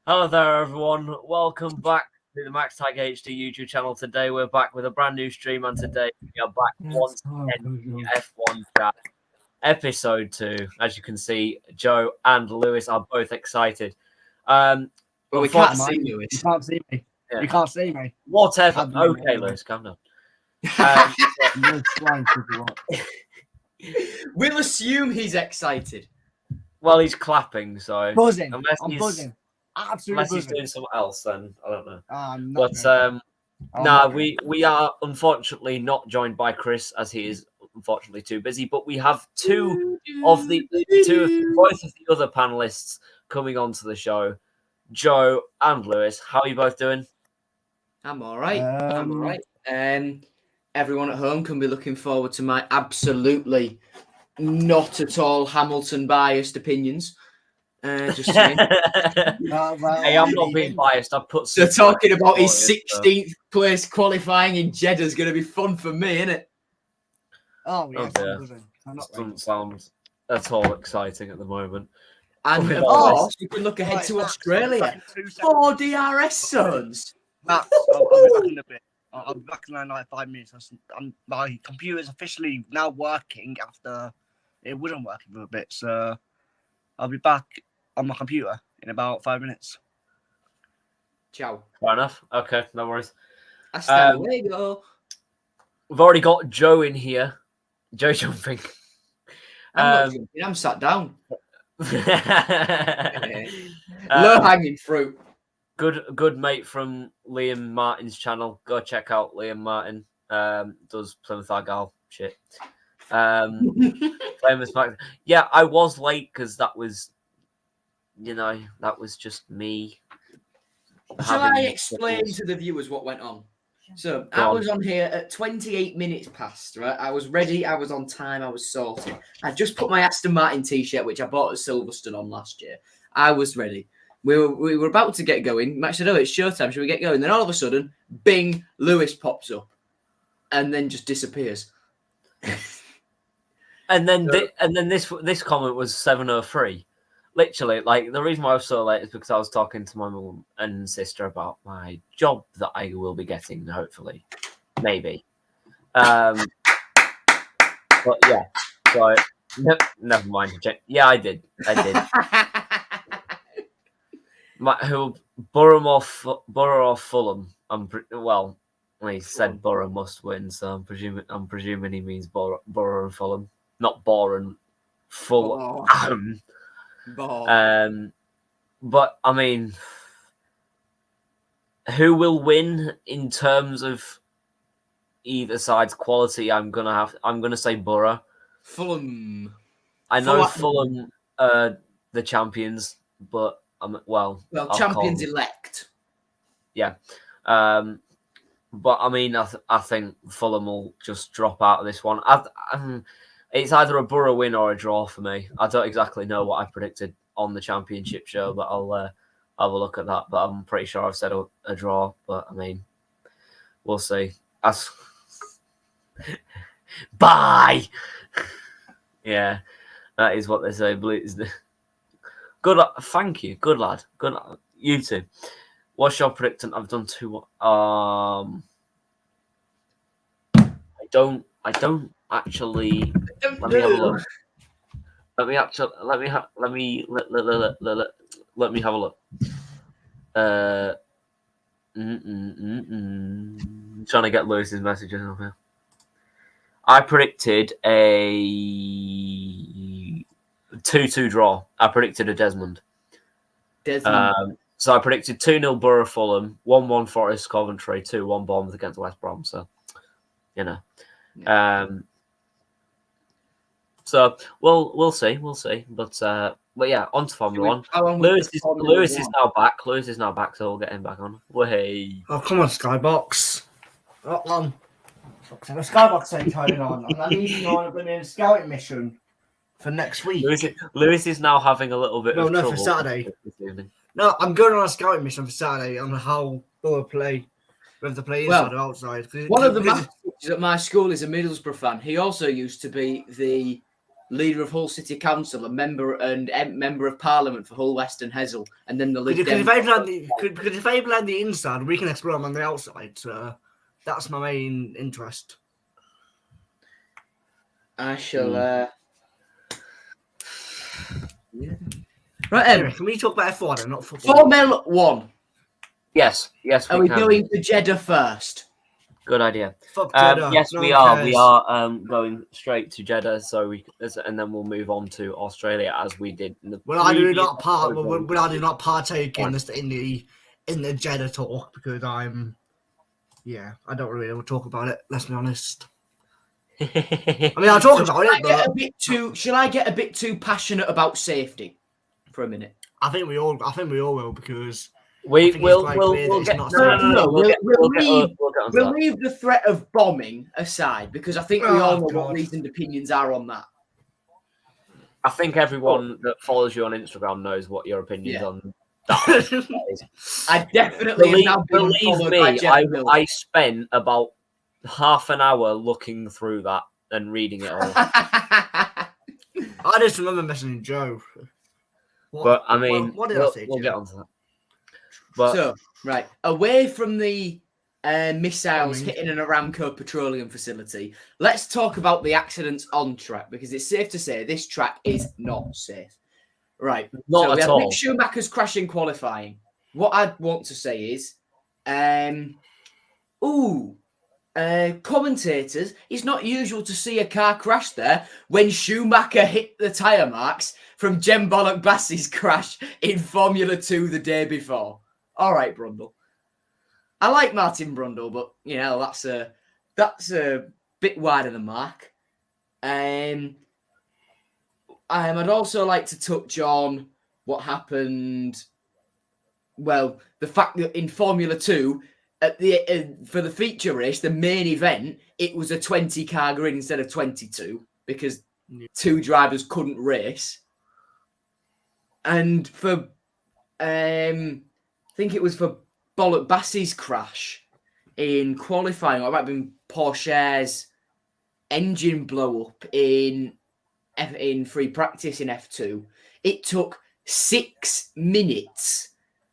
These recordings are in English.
Hello there, everyone. Welcome back to the MaxTigerHD YouTube channel. Today we're back with a brand new stream, and today we are back once again F1 Chat EP.2. As you can see, Joe and Lewis are both excited. But we can't see Lewis. You can't see me. Yeah. You can't see me. Whatever. Okay, Lewis, calm down. We'll assume he's excited. Well, he's clapping, so buzzing. I'm buzzing. Absolutely unless he's doing something else, then I don't know. We are unfortunately not joined by Chris, as he is unfortunately too busy. But we have both of the other panelists coming onto the show, Joe and Lewis. How are you both doing? I'm all right. I'm all right. Everyone at home can be looking forward to my absolutely not at all Hamilton biased opinions. Just saying. Hey, I'm not being biased. I put. So talking about his 16th place qualifying in Jeddah is going to be fun for me, isn't it? Oh yeah. Doesn't sound at all exciting at the moment. And of course, you can look ahead to Australia. 4 DRS zones. Max, I'll be back in a bit. I'll be back in like 5 minutes. My computer's officially now working after it wasn't working for a bit. So I'll be back on my computer in about 5 minutes. Ciao. Fair enough. Okay, no worries. Hasta luego. We've already got Joe in here. Joe jumping. I'm not jumping. I'm sat down. Low hanging fruit. Good mate from Liam Martin's channel. Go check out Liam Martin. Does Plymouth Argyle shit. Famous fact. Yeah, I was late because that was just me. Shall I explain to the viewers what went on? So I was on here at 28 minutes past, right? I was ready, I was on time, I was sorted. I just put my Aston Martin t-shirt, which I bought at Silverstone on last year. I was ready. We were about to get going. Max said, "Oh, it's showtime. Should we get going?" Then all of a sudden, bing, Lewis pops up, and then just disappears. and then this comment was 7:03. Literally, like the reason why I was so late is because I was talking to my mum and sister about my job that I will be getting, hopefully, maybe. But yeah, so never mind. Yeah, I did. Borough or Fulham? He said Borough must win, so I'm presuming he means Borough and Fulham, not Borough and Fulham. But I mean, who will win in terms of either side's quality? I'm gonna say Borough. Fulham. I know Fulham are the champions, but champions elect. Yeah. But I mean, I think Fulham will just drop out of this one. It's either a Borough win or a draw for me. I don't exactly know what I predicted on the championship show, but I'll have a look at that. But I'm pretty sure I've said a draw. But I mean, we'll see. Bye. Yeah, that is what they say. Good. Thank you. Good lad. Good. You too. What's your prediction? I've done 2. I don't actually. Let me have a look. Let me have a look. Trying to get Lewis's messages on here. I predicted a 2-2 draw. I predicted a Desmond. So I predicted 2-0 Borough Fulham, 1-1 Forest Coventry, 2-1 Bournemouth against West Brom. So, Yeah. So we'll see. But yeah, on to Formula One. Lewis is now back. So we'll get him back on. Way. Oh come on, Skybox. Not long. The Skybox ain't turning on. I need you on a scouting mission for next week. Lewis is now having a little bit of trouble. For Saturday. No, I'm going on a scouting mission for Saturday on the whole play. We have to play inside or outside. One of the maths teachers at my school is a Middlesbrough fan. He also used to be the leader of Hull City Council, a member of Parliament for Hull West and Hessel, and then the Lib Because if they blend the inside, we can explore them on the outside. So that's my main interest. I shall. Yeah. Right, anyway, can we talk about F1 and not football? Formula 1. Yes, Are we going to Jeddah first? Good idea. Jeddah. Yes, we are. We are going straight to Jeddah, and then we'll move on to Australia as we did in the. I do not partake in the Jeddah talk because I don't really want to talk about it. Let's be honest. I mean, I'll talk about it. Shall I get a bit too passionate about safety for a minute? I think we all will because we'll leave the threat of bombing aside because I think we all know what reasoned opinions are on that. I think everyone that follows you on Instagram knows what your opinions on that is. I definitely believe me. I spent about half an hour looking through that and reading it all. I just remember messaging Joe. But I mean, what did I say? We'll get onto that. But, away from the missiles hitting an Aramco petroleum facility, let's talk about the accidents on track because it's safe to say this track is not safe. Right. Not at all. Mick Schumacher's crash in qualifying. What I want to say is, commentators, it's not usual to see a car crash there when Schumacher hit the tyre marks from Jem Bollock Bassey's crash in Formula 2 the day before. All right, Brundle. I like Martin Brundle, but that's a bit wide of the mark. I'd also like to touch on what happened. Well, the fact that in Formula 2, for the feature race, the main event, it was a 20-car grid instead of 22 because two drivers couldn't race. And for, I think it was for Bollock Bassey's crash in qualifying, or it might have been Porsche's engine blow up in free practice in F2. It took 6 minutes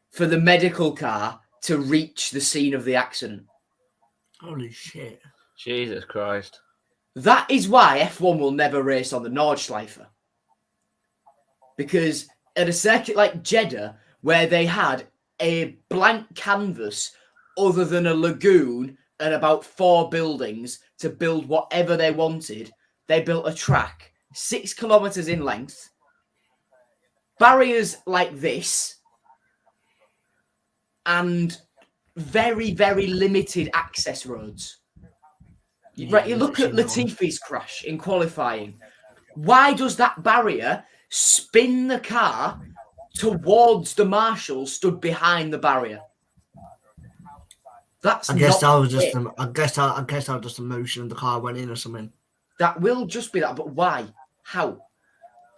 for the medical car to reach the scene of the accident. Holy shit. Jesus Christ. That is why F1 will never race on the Nordschleife. Because at a circuit like Jeddah, where they had a blank canvas other than a lagoon and about 4 buildings to build whatever they wanted, they built a track 6 kilometers in length, barriers like this, and very, very limited access roads. Right, you look at Latifi's crash in qualifying. Why does that barrier spin the car towards the marshal stood behind the barrier? I guess that was just a motion the car went in or something. That will just be that, but why? How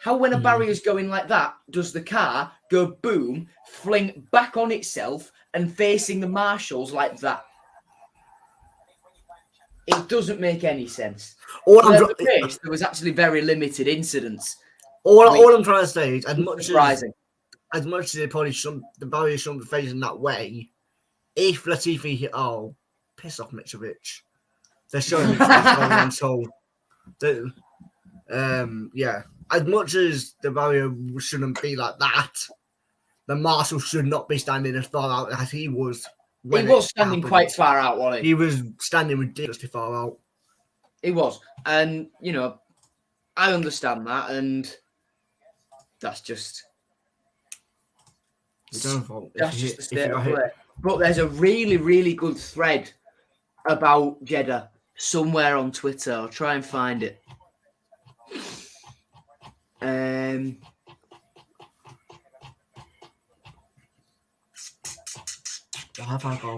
when a barrier is going like that, does the car go boom, fling back on itself and facing the marshals like that? It doesn't make any sense. There was actually very limited incidents. All I'm trying to say is, as much as they probably the barrier shouldn't be facing that way, if Latifi hit, piss off Mitrovic. They're showing me on so as much as the barrier shouldn't be like that, the marshal should not be standing as far out as he was. He was standing quite far out, wasn't he? He was standing ridiculously far out. He was. And, I understand that, and that's just... That's just the state of play. But there's a really, really good thread about Jeddah somewhere on Twitter. I'll try and find it.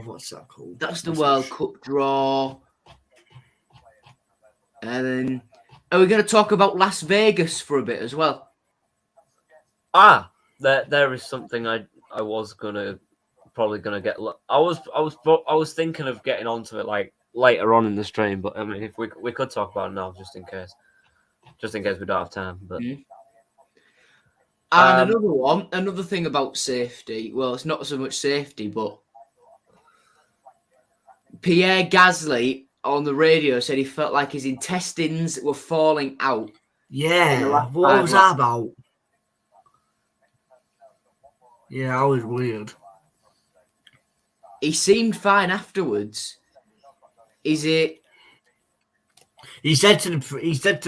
What's that called? That's the World Cup draw. And then, are we going to talk about Las Vegas for a bit as well? There is something I was probably gonna get. I was thinking of getting onto it like later on in the stream, but I mean, if we could talk about it now just in case. just in case we don't have time. But and another thing about safety. Well, it's not so much safety, but Pierre Gasly on the radio said he felt like his intestines were falling out. Yeah, what was that about? Yeah, that was weird. He seemed fine afterwards. Is it? He said to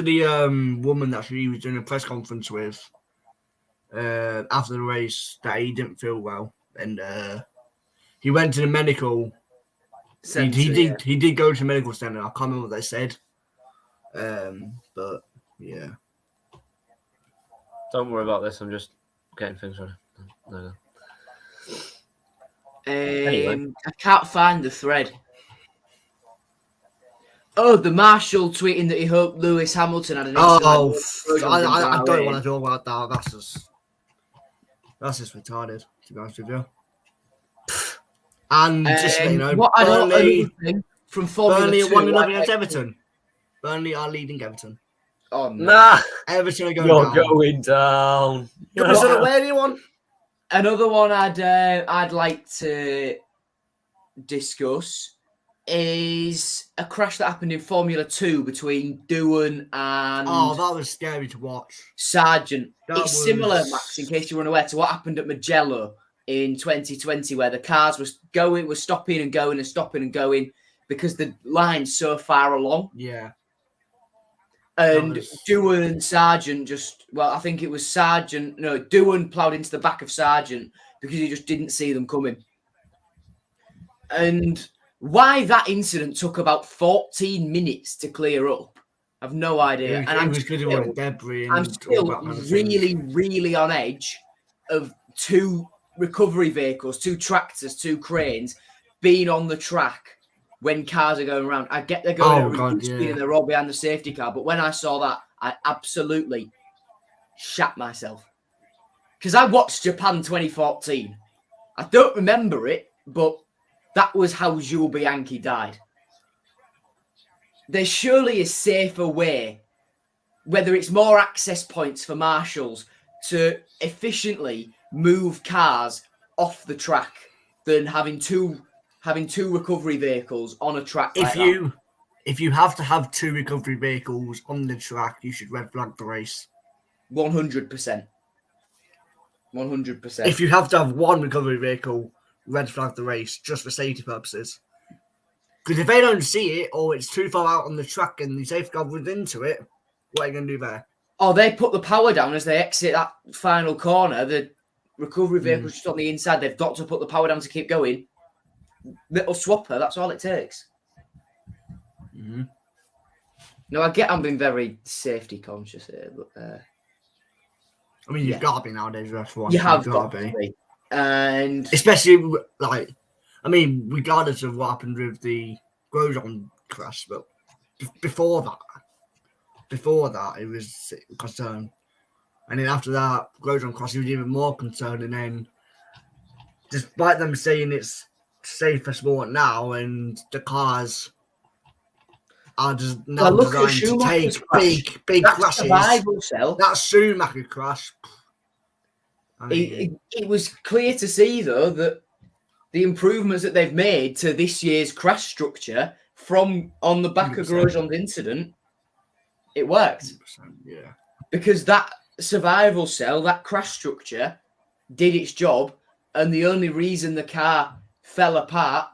the woman that he was doing a press conference with after the race that he didn't feel well, and he went to the medical. Center, he did go to the medical center. I can't remember what they said, but yeah. Don't worry about this. I'm just getting things ready. No. Anyway. I can't find the thread. Oh, the Marshal tweeting that he hoped Lewis Hamilton had an I don't want to talk about that. That's just retarded, to be honest with you. And just you know, Burnley from Formula 2, 1-0 against Everton. Burnley are leading Everton. Oh no. Nah, Everton are going you're down. going down. Anyone? Another one I'd like to discuss is a crash that happened in Formula 2 between Doohan and... Oh, that was scary to watch. Sargent. It's similar, Max, in case you were unaware, to what happened at Mugello in 2020, where the cars were stopping and going and stopping and going because the line's so far along. Yeah. And Doohan and Sargent I think it was Sargent. No, Doohan ploughed into the back of Sargent because he just didn't see them coming. And why that incident took about 14 minutes to clear up, I've no idea. I'm still really, really on edge of two recovery vehicles, two tractors, two cranes being on the track when cars are going around. I get they're going at reduced speed and they're all behind the safety car. But when I saw that, I absolutely shat myself. Because I watched Japan 2014. I don't remember it, but that was how Jules Bianchi died. There surely is a safer way, whether it's more access points for marshals to efficiently move cars off the track than having two recovery vehicles on a track. If you have to have two recovery vehicles on the track, you should red flag the race. 100%. 100%. If you have to have one recovery vehicle, red flag the race just for safety purposes. Because if they don't see it or it's too far out on the track and the safety car runs into it, what are you going to do there? Oh, they put the power down as they exit that final corner. The recovery vehicle's just on the inside. They've got to put the power down to keep going. Little swapper, that's all it takes. Mm-hmm. No, I get I'm being very safety conscious here, but I mean, you've got to be nowadays, F1. You have got to be. And especially, regardless of what happened with the Grosjean crash, but before that, it was concerned. And then after that, Grosjean crash, he was even more concerned. And then, despite them saying it's safe for sport now, and the cars are just now designed to take big crashes. That Schumacher crash. I mean, it was clear to see, though, that the improvements that they've made to this year's crash structure from on the back 100%. Of Grosjean's incident, it worked. Yeah. Because that survival cell, that crash structure, did its job, and the only reason the car fell apart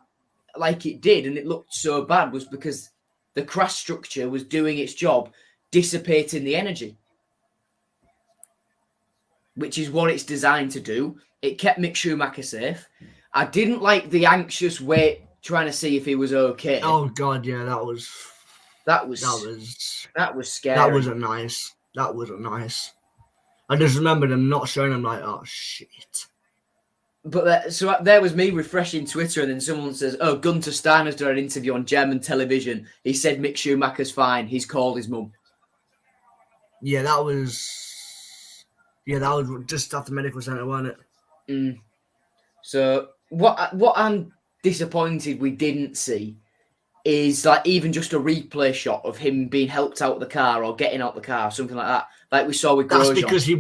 like it did and it looked so bad was because the crash structure was doing its job, dissipating the energy, which is what it's designed to do. It kept Mick Schumacher safe. I didn't like the anxious wait trying to see if he was okay. Oh God, yeah, that was scary. That wasn't nice. I just remember them not showing him like, oh shit. But so there was me refreshing Twitter, and then someone says, "Oh, Gunter Steiner's done an interview on German television. He said Mick Schumacher's fine. He's called his mum." Yeah, that was just after medical centre, wasn't it? So what I'm disappointed we didn't see is like even just a replay shot of him being helped out of the car or getting out the car, something like that, like we saw with Grosjean. That's because he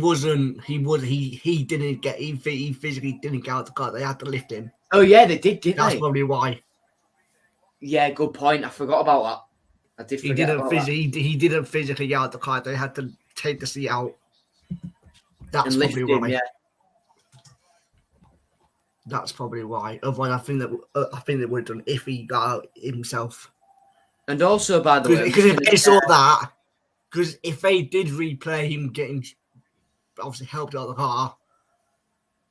physically didn't get out the car. They had to lift him. Oh yeah, they did, didn't they? That's probably why. Yeah, good point. I forgot about that. I did forget about that. He didn't physically get out the car. They had to take the seat out. That's And probably lift him, why. yeah. That's probably why. Otherwise, I think they would have done if he got out himself. And also, by the way, because if they saw that, because if they did replay him getting obviously helped out of the car,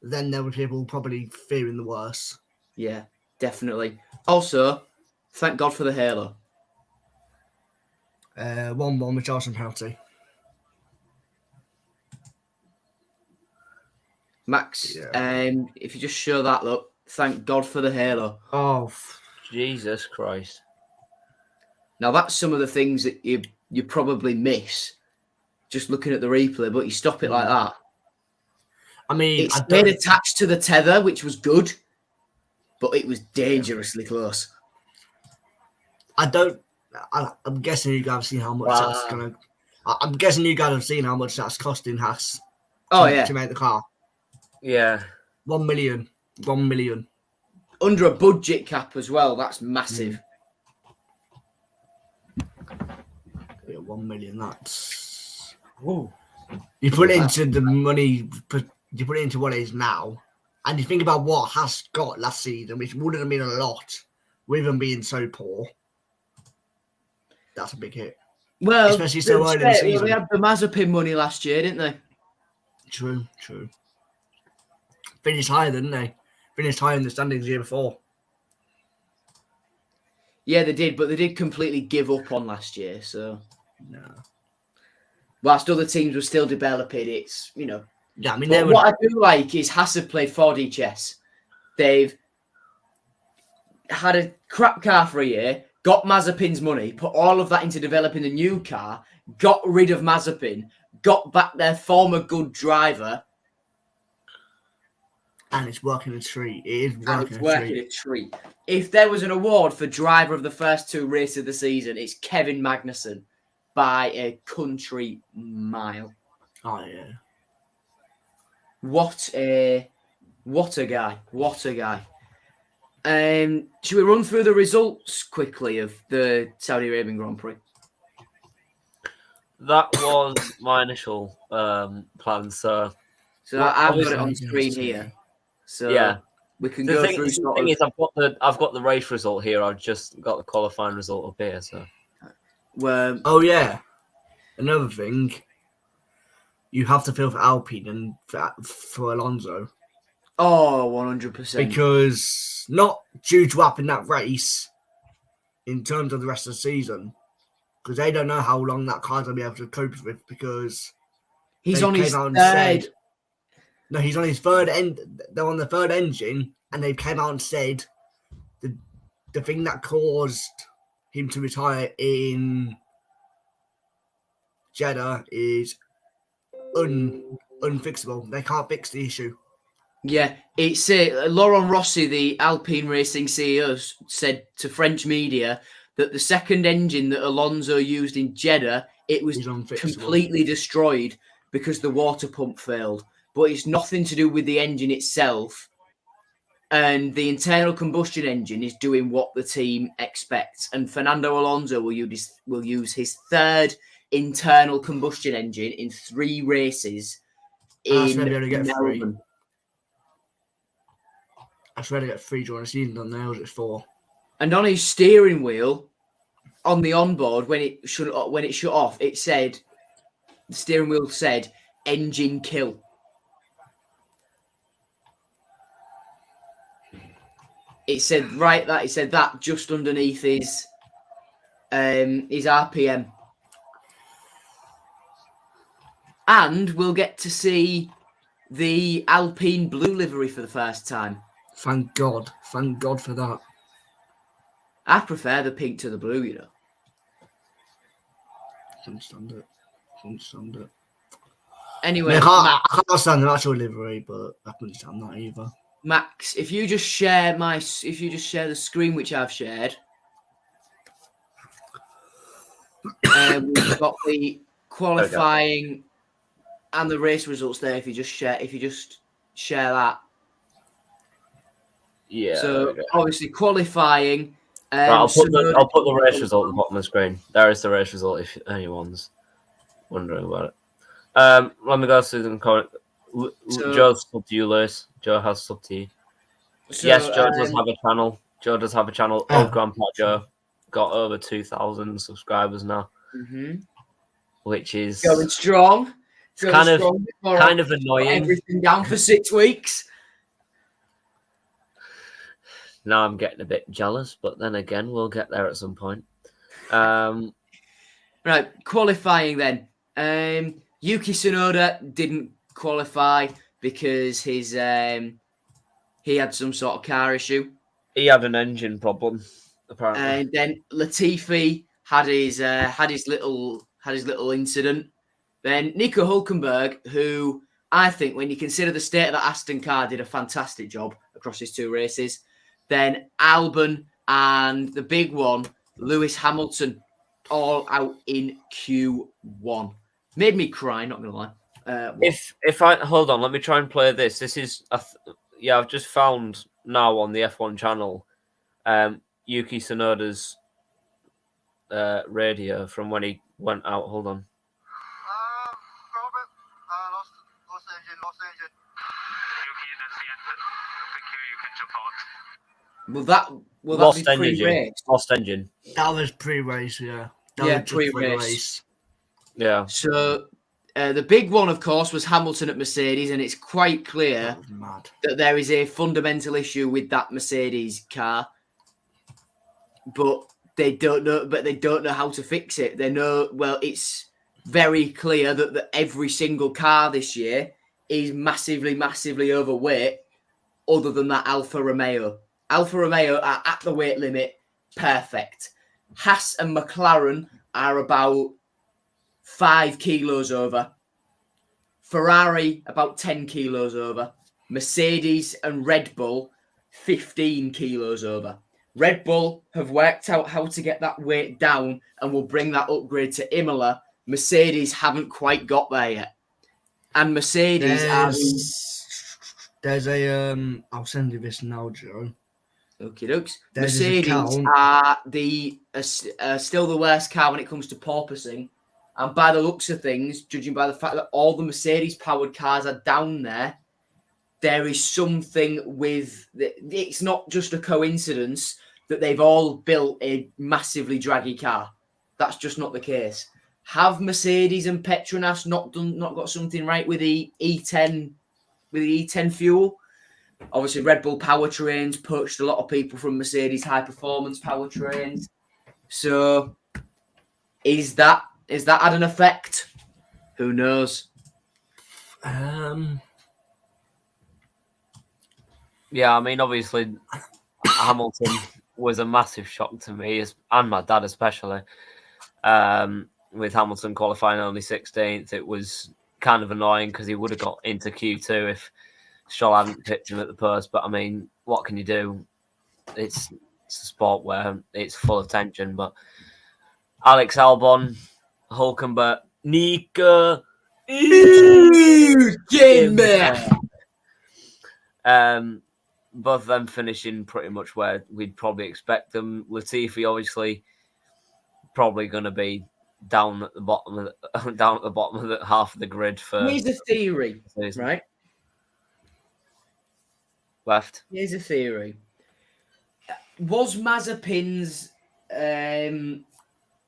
then there were people probably fearing the worst. Yeah, definitely. Also, thank God for the halo. 1-1 with Charleston penalty. Max, Yeah. if you just show that, look, thank God for the halo. Oh, Jesus Christ. Now, that's some of the things that you probably miss just looking at the replay, but you stop it like that. I mean, it's made attached to the tether, which was good, but it was dangerously close. I'm guessing you guys have seen how much that's going to... I'm guessing you guys have seen how much that's costing Haas to make the car. Yeah. 1 million. 1 million. Under a budget cap as well. That's massive. Yeah, 1 million. That's... Ooh. You put it into the money... You put it into what it is now, and you think about what Haas got last season, which wouldn't have been a lot with them being so poor. That's a big hit. Well, especially so early in the season. They had the Mazepin money last year, didn't they? True. Finished higher, didn't they? Finished higher in the standings the year before. Yeah, they did, but they did completely give up on last year. So, no. Whilst other teams were still developing, it's, you know. Yeah, I mean, what I do like is Haas have played 4D chess. They've had a crap car for a year, got Mazepin's money, put all of that into developing a new car, got rid of Mazepin, got back their former good driver. And it's working a treat. It is working a treat. If there was an award for driver of the first 2 races of the season, it's Kevin Magnussen by a country mile. Oh, yeah. What a guy. What a guy. Should we run through the results quickly of the Saudi Arabian Grand Prix? That was my initial plan. So I've got it on screen here. So yeah, we can go through. The thing is, I've got the race result here. I've just got the qualifying result up here. So, oh yeah, another thing. You have to feel for Alpine and for Alonso. Oh, 100%. Because not due to up in that race in terms of the rest of the season, because they don't know how long that car's going to be able to cope with, because he's on his third. No, he's on his third end. They're on the third engine, and they came out and said the thing that caused him to retire in Jeddah is unfixable. They can't fix the issue. Yeah, it's Laurent Rossi, the Alpine Racing CEO, said to French media that the second engine that Alonso used in Jeddah, it was completely destroyed because the water pump failed. But it's nothing to do with the engine itself. And the internal combustion engine is doing what the team expects. And Fernando Alonso will use his third internal combustion engine in 3 races in Melbourne. I swear to get 3 during the season, don't know, it's 4. And on his steering wheel, on the onboard, when it shut off, it said, the steering wheel said, engine kill. It said that just underneath his RPM. And we'll get to see the Alpine blue livery for the first time. Thank God for that. I prefer the pink to the blue, you know. I can't stand it. Anyway, I can't stand the actual livery, but I couldn't stand that either. Max, if you just share the screen which I've shared, We've got the qualifying and the race results there. If you just share that. Yeah. So obviously qualifying. Right, I'll put the race result at the bottom of the screen. There is the race result if anyone's wondering about it. Let me go through them. Joe's sub to you, Lewis. Joe has sub to you. Yes, Joe does have a channel. Joe does have a channel. Oh, Grandpa Joe got over 2,000 subscribers now, which is going strong. It's kind of annoying. Everything down for 6 weeks. Now I'm getting a bit jealous, but then again, we'll get there at some point. Right, qualifying then. Yuki Tsunoda didn't qualify because he had some sort of car issue. He had an engine problem, apparently. And then Latifi had his little incident. Then Nico Hülkenberg, who I think, when you consider the state of that Aston car, did a fantastic job across his 2 races. Then Albon and the big one, Lewis Hamilton, all out in Q1. Made me cry, not gonna lie. If I hold on, let me try and play this. This is I've just found now on the F1 channel, Yuki Tsunoda's radio from when he went out. Hold on. Robert, lost engine. Yuki desciende. Thank you. You can jump out. Will that Lost be engine. pre-race? Lost engine. That was pre-race, yeah. Pre-race. Yeah. So the big one, of course, was Hamilton at Mercedes, and it's quite clear that there is a fundamental issue with that Mercedes car. But they don't know how to fix it. They know, well, it's very clear that every single car this year is massively, massively overweight, other than that Alfa Romeo. Alfa Romeo are at the weight limit, perfect. Haas and McLaren are about 5 kilos over. Ferrari about 10 kilos over. Mercedes and Red Bull 15 kilos over. Red Bull have worked out how to get that weight down and will bring that upgrade to Imola. Mercedes haven't quite got there yet. And Mercedes There's a I'll send you this now, Joe. Okie dokes. Mercedes are still the worst car when it comes to porpoising. And by the looks of things, judging by the fact that all the Mercedes-powered cars are down there, there is something with... It's not just a coincidence that they've all built a massively draggy car. That's just not the case. Have Mercedes and Petronas not got something right with the E10 fuel? Obviously, Red Bull powertrains poached a lot of people from Mercedes high-performance powertrains. So, is that had an effect? Who knows? Yeah, I mean, obviously, Hamilton was a massive shock to me, and my dad especially. With Hamilton qualifying only 16th, it was kind of annoying because he would have got into Q2 if Stroll hadn't picked him at the post. But I mean, what can you do? It's a sport where it's full of tension. But Alex Albon, Hülkenberg, Nico, both of them finishing pretty much where we'd probably expect them. Latifi obviously probably going to be down at the bottom of the half of the grid for. Here's a theory, right? Left. Here's a theory. Was Mazepin's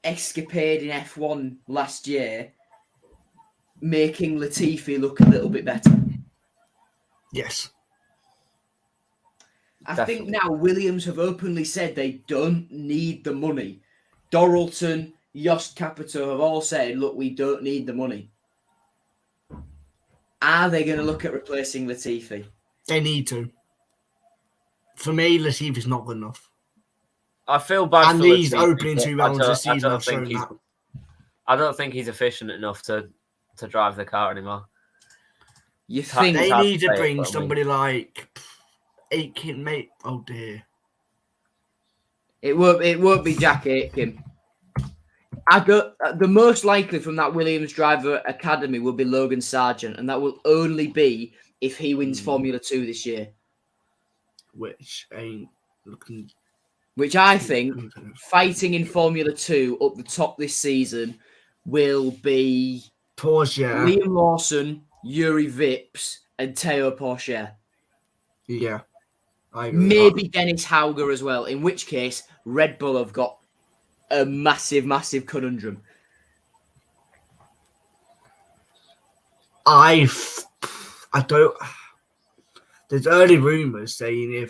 escapade in F1 last year making Latifi look a little bit better? Yes. I think now Williams have openly said they don't need the money. Doralton, Jost Capito have all said, look, we don't need the money. Are they going to look at replacing Latifi? They need to. For me, Latifi's not good enough. I feel bad and for these Latifi, opening 2 rounds of the season have shown that. I don't think he's efficient enough to drive the car anymore. You think they need to bring somebody like Aitken, mate? Oh dear. It won't be Jack Aitken. The most likely from that Williams driver academy will be Logan Sargent, and that will only be if he wins Formula 2 this year. Which ain't looking. Which I think fighting in Formula 2 up the top this season will be Porsche. Liam Lawson, Yuri Vips, and Teo Porsche. Yeah. I agree Maybe Dennis Hauger as well, in which case Red Bull have got a massive, massive conundrum. I don't. There's early rumours saying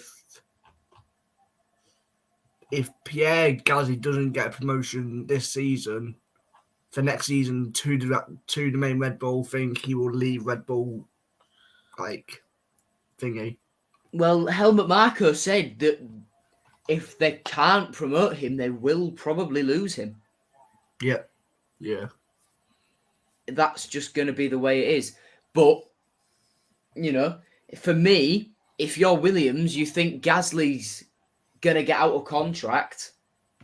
if Pierre Gasly doesn't get a promotion this season, for next season to the main Red Bull thing, he will leave Red Bull, like, thingy. Well, Helmut Marko said that if they can't promote him, they will probably lose him. Yeah. Yeah. That's just going to be the way it is. But, you know, for me, if you're Williams, you think Gasly's going to get out of contract,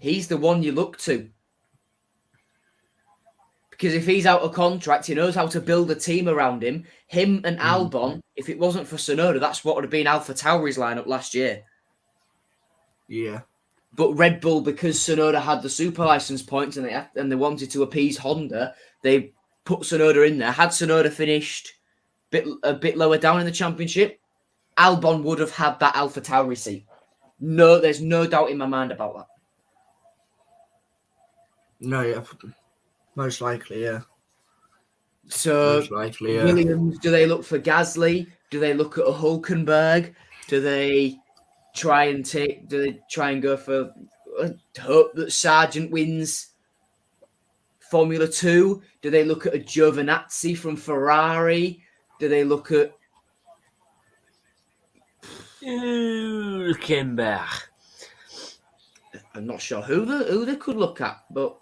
he's the one you look to. Because if he's out of contract, he knows how to build a team around him. Him and Albon, if it wasn't for Tsunoda, that's what would have been AlphaTauri's lineup last year. Yeah. But Red Bull, because Tsunoda had the super license points and they wanted to appease Honda, they put Tsunoda in there. Had Tsunoda finished a bit lower down in the championship, Albon would have had that AlphaTauri seat. No, there's no doubt in my mind about that. No, yeah. Most likely, yeah. So, most likely, yeah. Williams, do they look for Gasly? Do they look at a Hulkenberg? Do they try and go for hope that Sargent wins Formula 2? Do they look at a Giovinazzi from Ferrari? Do they look at Hulkenberg? I'm not sure who they could look at, but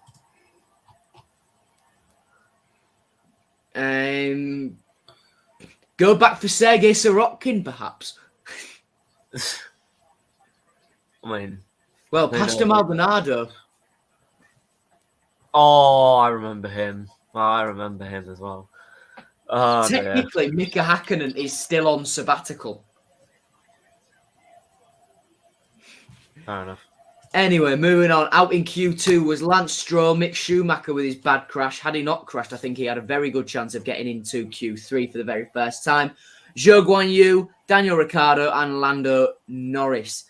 go back for Sergei Sorokin, perhaps. I mean, well, Pastor Maldonado. Oh, I remember him. I remember him as well. Oh, technically, Mika Hakkinen is still on sabbatical. Fair enough. Anyway, moving on. Out in Q2 was Lance Stroll, Mick Schumacher with his bad crash. Had he not crashed, I think he had a very good chance of getting into Q3 for the very first time. Zhou Guanyu, Daniel Ricciardo, and Lando Norris.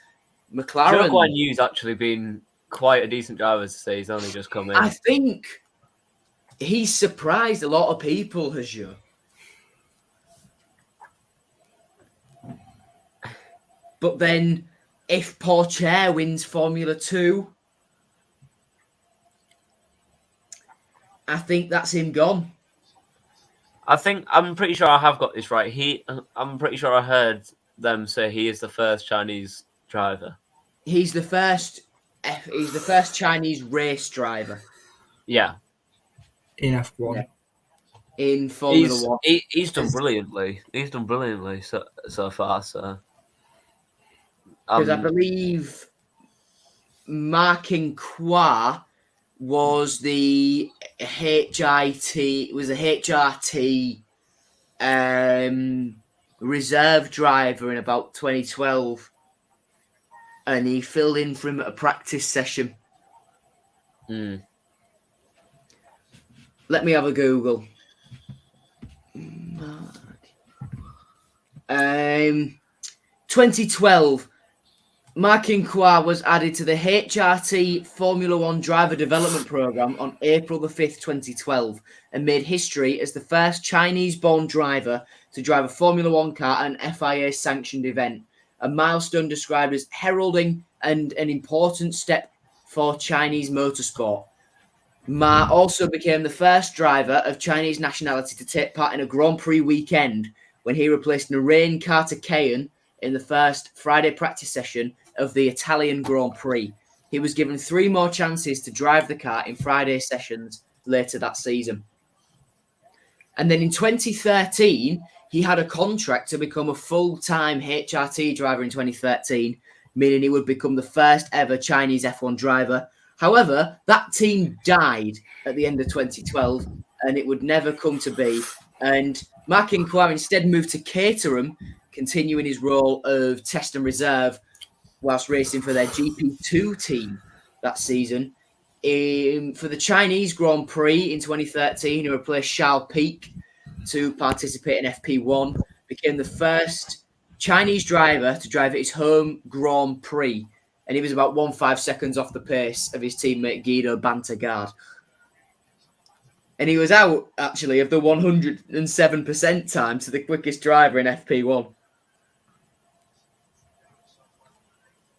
McLaren. Zhou Guanyu's actually been quite a decent driver to say he's only just come in. I think he's surprised a lot of people, has Zhou. But then, if Porsche wins Formula 2, I think that's him gone. I'm pretty sure I have got this right. I'm pretty sure I heard them say he is the first Chinese driver. He's the first Chinese race driver. Yeah. In F1. Yeah. In Formula 1. He's done brilliantly. He's done brilliantly so far, so. Because I believe Martin Qua was the HRT reserve driver in about 2012, and he filled in for him at a practice session. Let me have a Google. 2012. Martin Qua was added to the HRT Formula 1 driver development program on April the 5th, 2012, and made history as the first Chinese-born driver to drive a Formula 1 car at an FIA-sanctioned event, a milestone described as heralding and an important step for Chinese motorsport. Ma also became the first driver of Chinese nationality to take part in a Grand Prix weekend when he replaced Narain Carter-Kayan in the first Friday practice session of the Italian Grand Prix. He was given 3 more chances to drive the car in Friday sessions later that season. And then in 2013, he had a contract to become a full-time HRT driver in 2013, meaning he would become the first ever Chinese F1 driver. However, that team died at the end of 2012, and it would never come to be. And Mark Inquire instead moved to Caterham, continuing his role of test and reserve whilst racing for their GP2 team that season. For the Chinese Grand Prix in 2013, he replaced Charles Pic to participate in FP1, became the first Chinese driver to drive at his home Grand Prix, and he was about 1.5 seconds off the pace of his teammate Guido Bantegard. And he was out, actually, of the 107% time to the quickest driver in FP1.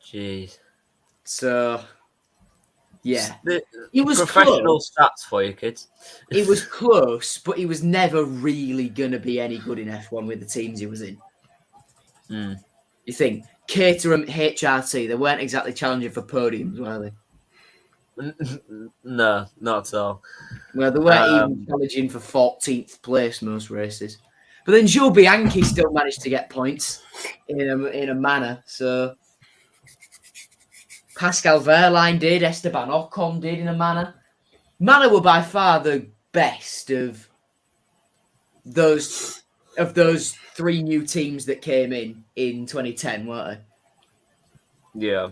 Jeez. So, yeah. He was professional close. Stats for you, kids. He was close, but he was never really going to be any good in F1 with the teams he was in. You think, Caterham, HRT, they weren't exactly challenging for podiums, were they? No, not at all. Well, they weren't even challenging for 14th place most races. But then Jules Bianchi still managed to get points in a manner. So Pascal Wehrlein did, Esteban Ocon did in a manner. Manor were by far the best of those three new teams that came in 2010, weren't they? Yeah.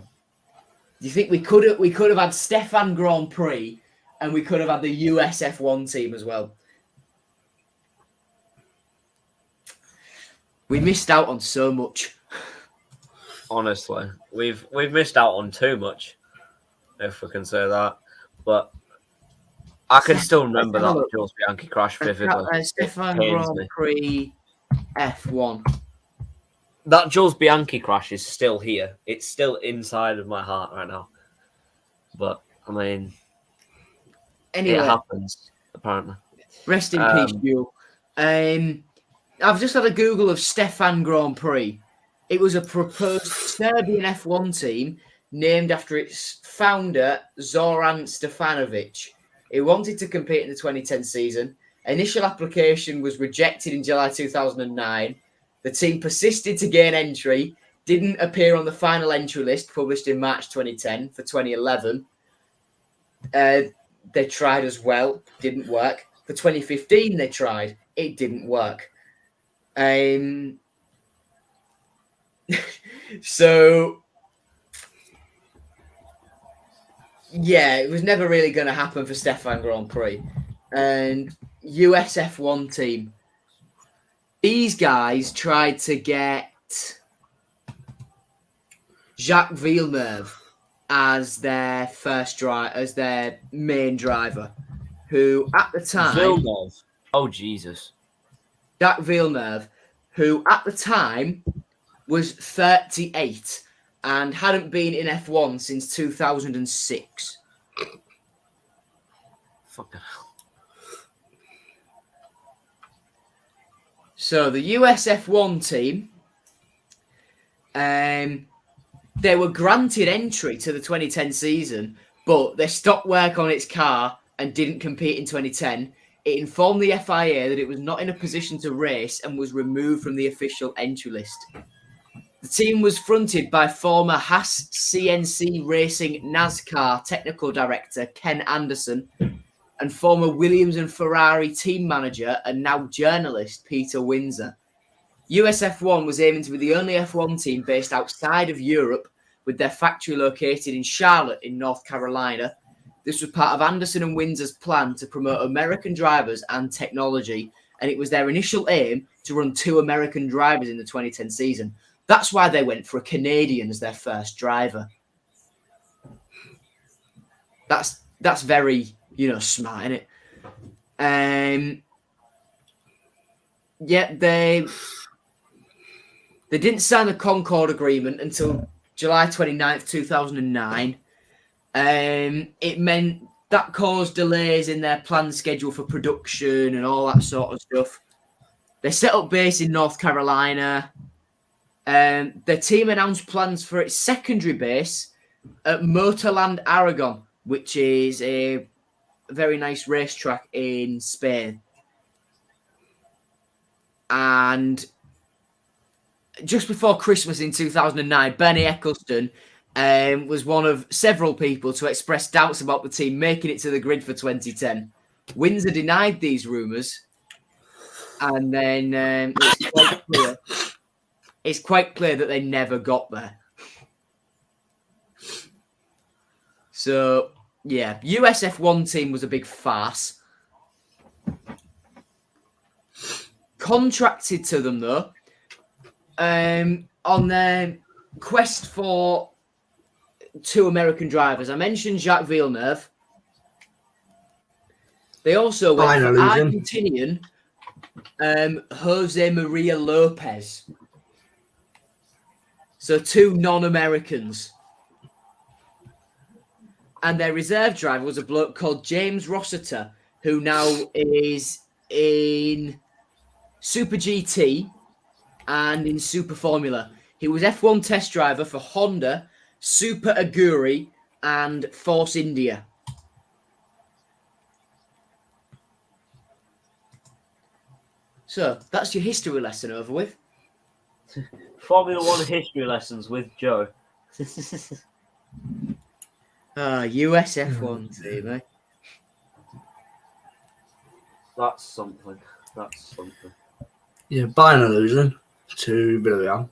Do you think we could have had Stefan Grand Prix and we could have had the US F1 team as well? We missed out on so much. Honestly, we've missed out on too much, if we can say that. But I can still remember that Jules Bianchi crash vividly. Stefan Grand Prix F1. That Jules Bianchi crash is still here. It's still inside of my heart right now. But, I mean, anyway, it happens, apparently. Rest in peace, Jules. I've just had a Google of Stefan Grand Prix. It was a proposed Serbian F1 team named after its founder, Zoran Stefanovic. He wanted to compete in the 2010 season. Initial application was rejected in July 2009. The team persisted to gain entry, didn't appear on the final entry list published in March 2010 for 2011. They tried as well, didn't work. For 2015, they tried, it didn't work. So, yeah, it was never really going to happen for Stefan Grand Prix. And US F1 team, these guys tried to get Jacques Villeneuve as their as their main driver, who at the time... Villeneuve? Oh, Jesus. Jacques Villeneuve, who at the time was 38 and hadn't been in F1 since 2006. Fucking hell. So the US F1 team, they were granted entry to the 2010 season, but they stopped work on its car and didn't compete in 2010. It informed the FIA that it was not in a position to race and was removed from the official entry list. The team was fronted by former Haas CNC Racing NASCAR technical director Ken Anderson and former Williams and Ferrari team manager and now journalist Peter Windsor. US F1 was aiming to be the only F1 team based outside of Europe, with their factory located in Charlotte in North Carolina. This was part of Anderson and Windsor's plan to promote American drivers and technology, and it was their initial aim to run 2 American drivers in the 2010 season. That's why they went for a Canadian as their first driver. That's very, smart, isn't it? Yeah, they didn't sign the Concord Agreement until July 29th, 2009. It meant that caused delays in their planned schedule for production and all that sort of stuff. They set up base in North Carolina. The team announced plans for its secondary base at Motorland Aragon, which is a very nice racetrack in Spain. And just before Christmas in 2009, Bernie Eccleston was one of several people to express doubts about the team making it to the grid for 2010. Windsor denied these rumours, and then it's quite clear that they never got there. So, yeah, US F1 team was a big farce. Contracted to them, though, on their quest for 2 American drivers. I mentioned Jacques Villeneuve. They also went for Argentinian Jose Maria Lopez. So 2 non-Americans. And their reserve driver was a bloke called James Rossiter, who now is in Super GT and in Super Formula. He was F1 test driver for Honda, Super Aguri, and Force India. So, that's your history lesson over with. Formula 1 history lessons with Joe. US F1 team, eh? That's something. Yeah, buying and losing to Villarreal.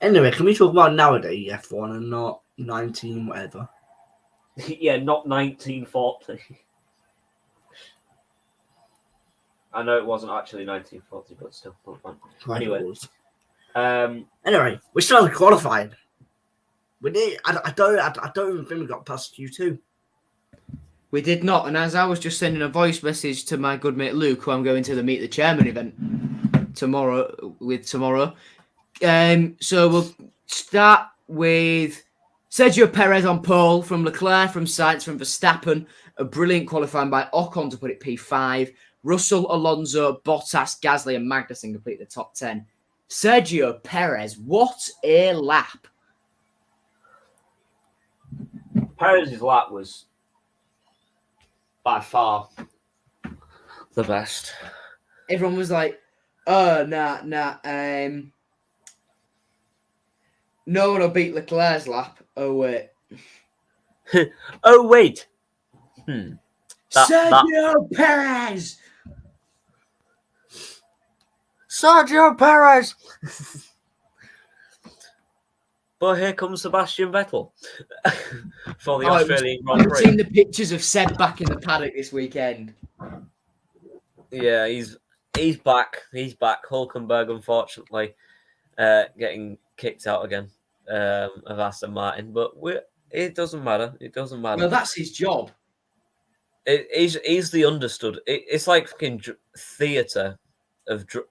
Anyway, can we talk about nowadays F1 and not 19 whatever? Yeah, not 1940. I know it wasn't actually 1940, but still, not fun. Anyway, anyway, we still qualified. We did. I don't even think we got past Q2. We did not, and as I was just sending a voice message to my good mate Luke, who I'm going to the Meet the Chairman event tomorrow. So we'll start with Sergio Perez on pole, from Leclerc, from Sainz, from Verstappen. A brilliant qualifying by Ocon to put it P5. Russell, Alonso, Bottas, Gasly, and Magnussen complete the top 10. Sergio Perez, what a lap! Perez's lap was by far the best. Everyone was like, "Oh, nah. No one will beat Leclerc's lap." Oh wait. Oh wait. Sergio Perez. Sergio Perez. But here comes Sebastian Vettel for the Australian Grand Prix. I've seen the pictures of Seb back in the paddock this weekend. Yeah, he's back. He's back. Hulkenberg, unfortunately, getting kicked out again of Aston Martin. But it doesn't matter. It doesn't matter. Well, that's his job. He's the understood. It's like fucking theatre.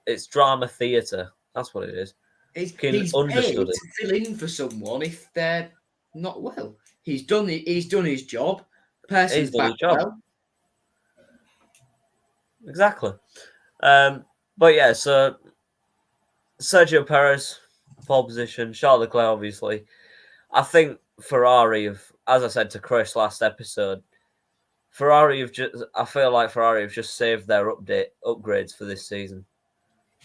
It's drama theatre. That's what it is. He's paid to fill in for someone if they're not well. He's done his job. Person's back well. Exactly. But yeah, so Sergio Perez, pole position, Charles Leclerc, obviously. I think Ferrari as I said to Chris last episode, I feel like Ferrari have just saved their upgrades for this season.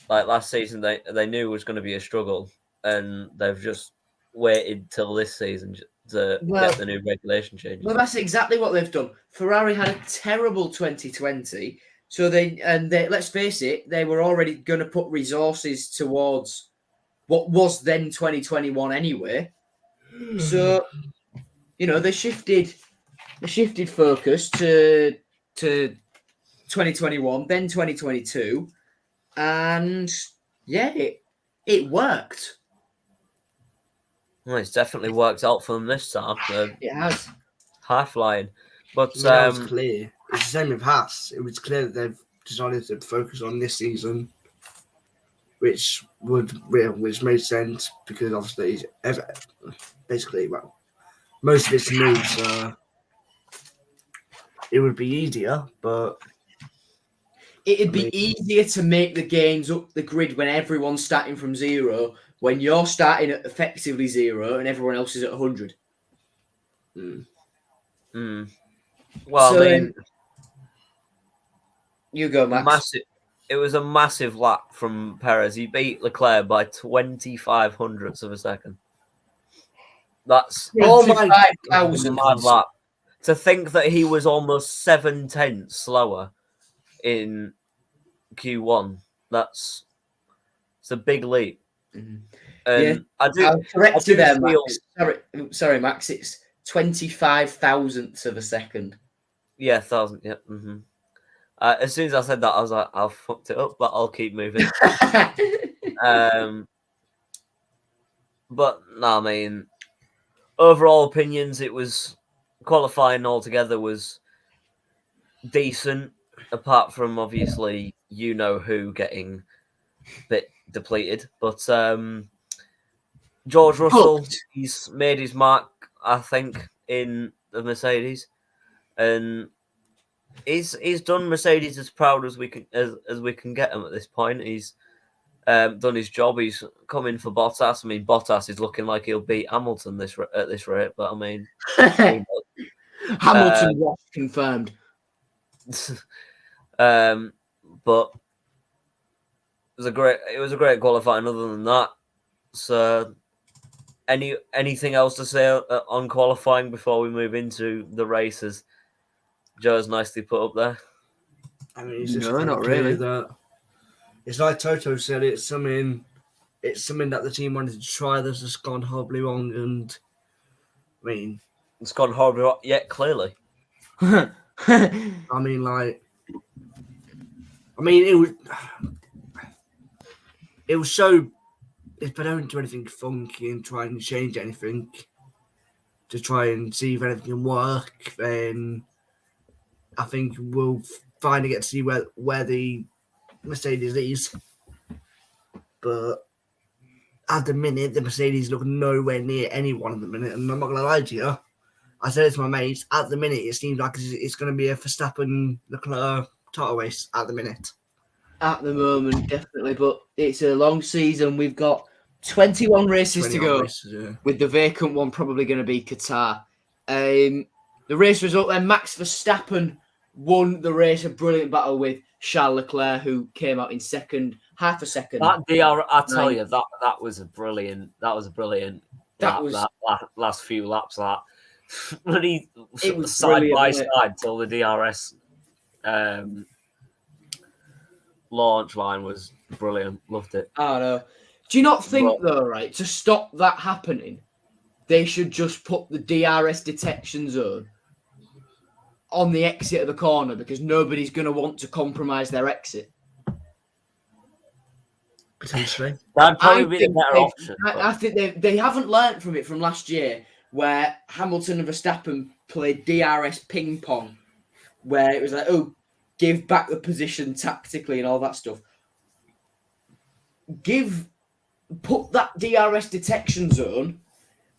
Like last season, they knew it was going to be a struggle, and they've just waited till this season to get the new regulation changes. Well, that's exactly what they've done. Ferrari had a terrible 2020, so let's face it, they were already going to put resources towards what was then 2021 anyway. So, they shifted focus to 2021, then 2022. And yeah, it worked. Well, it's definitely worked out for them this time. It has. High flying. But it was clear. It's the same with Haas. It was clear that they've decided to focus on this season, which made sense because obviously most of it's new, so it would be easier, but it'd be easier to make the gains up the grid when everyone's starting from zero, when you're starting at effectively zero and everyone else is at 100. Well, so, you go, Max. it was a massive lap from Perez. He beat Leclerc by 25 hundredths of a second. That's Oh my 25,000. mad lap. To think that he was almost 7/10 slower in Q1, it's a big leap. Mhm. And I'll correct you there, feel... Max. Sorry, Max. It's 25 thousandths of a second. Yeah, 1,000. Yeah. Mm-hmm. As soon as I said that, I was like, I've fucked it up, but I'll keep moving. But no, I mean, overall opinions, it was qualifying altogether was decent, apart from obviously you know who getting a bit depleted. But George Russell, he's made his mark, I think, in the Mercedes, and he's done Mercedes as proud as we can get him at this point. He's done his job. He's come in for Bottas. I mean, Bottas is looking like he'll beat Hamilton at this rate. But I mean, Hamilton was confirmed. But it was a great qualifying. Other than that, so anything else to say on qualifying before we move into the races? Joe's nicely put up there. I mean, it's just No, not really. That it's like Toto said. It's something that the team wanted to try. That's just gone horribly wrong, and I mean, it's gone horribly wrong. Yeah, clearly. I mean, it was so. If they don't do anything funky and try and change anything to try and see if anything can work, then I think we'll finally get to see where the Mercedes is. But at the minute, the Mercedes look nowhere near anyone at the minute. And I'm not going to lie to you. I said it to my mates. At the minute, it seems like it's going to be a Verstappen Leclerc title race at the minute. At the moment, definitely. But it's a long season. We've got 21 races to go, with the vacant one probably going to be Qatar. The race result then, Max Verstappen won the race, a brilliant battle with Charles Leclerc, who came out in second, half a second. That DR, I tell you, that was a brilliant. That was last few laps. That really it was side by side till the DRS launch line was brilliant. Loved it. I know. Do you not think, though, right, to stop that happening, they should just put the DRS detection zone on the exit of the corner, because nobody's going to want to compromise their exit? Potentially. That'd probably be the better option. I think they haven't learnt from it from last year, where Hamilton and Verstappen played DRS ping pong, where it was like, oh, give back the position tactically and all that stuff. Put that DRS detection zone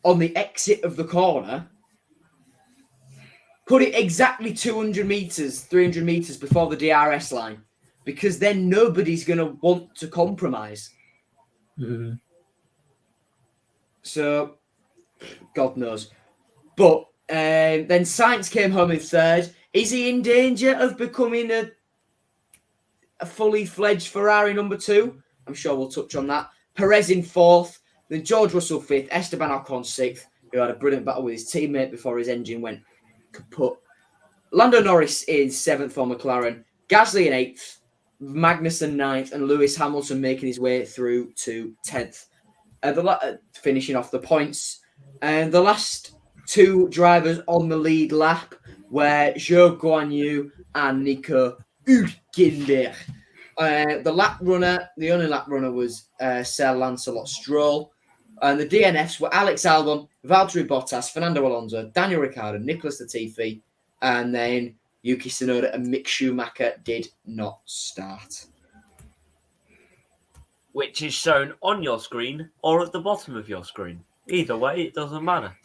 on the exit of the corner. Put it exactly 200 meters, 300 meters before the DRS line, because then nobody's going to want to compromise. Mm-hmm. So, God knows. But then Sainz came home in third. Is he in danger of becoming a fully fledged Ferrari number 2? I'm sure we'll touch on that. Perez in fourth, then George Russell fifth, Esteban Ocon sixth, who had a brilliant battle with his teammate before his engine went kaput. Lando Norris is seventh for McLaren, Gasly in eighth, Magnussen ninth, and Lewis Hamilton making his way through to 10th. Finishing off the points. And the last two drivers on the lead lap were Zhou Guanyu and Nico Hülkenberg. The only lap runner was Sir Lancelot Stroll. And the DNFs were Alex Albon, Valtteri Bottas, Fernando Alonso, Daniel Ricciardo, Nicholas Latifi, and then Yuki Tsunoda and Mick Schumacher did not start. Which is shown on your screen or at the bottom of your screen. Either way, it doesn't matter.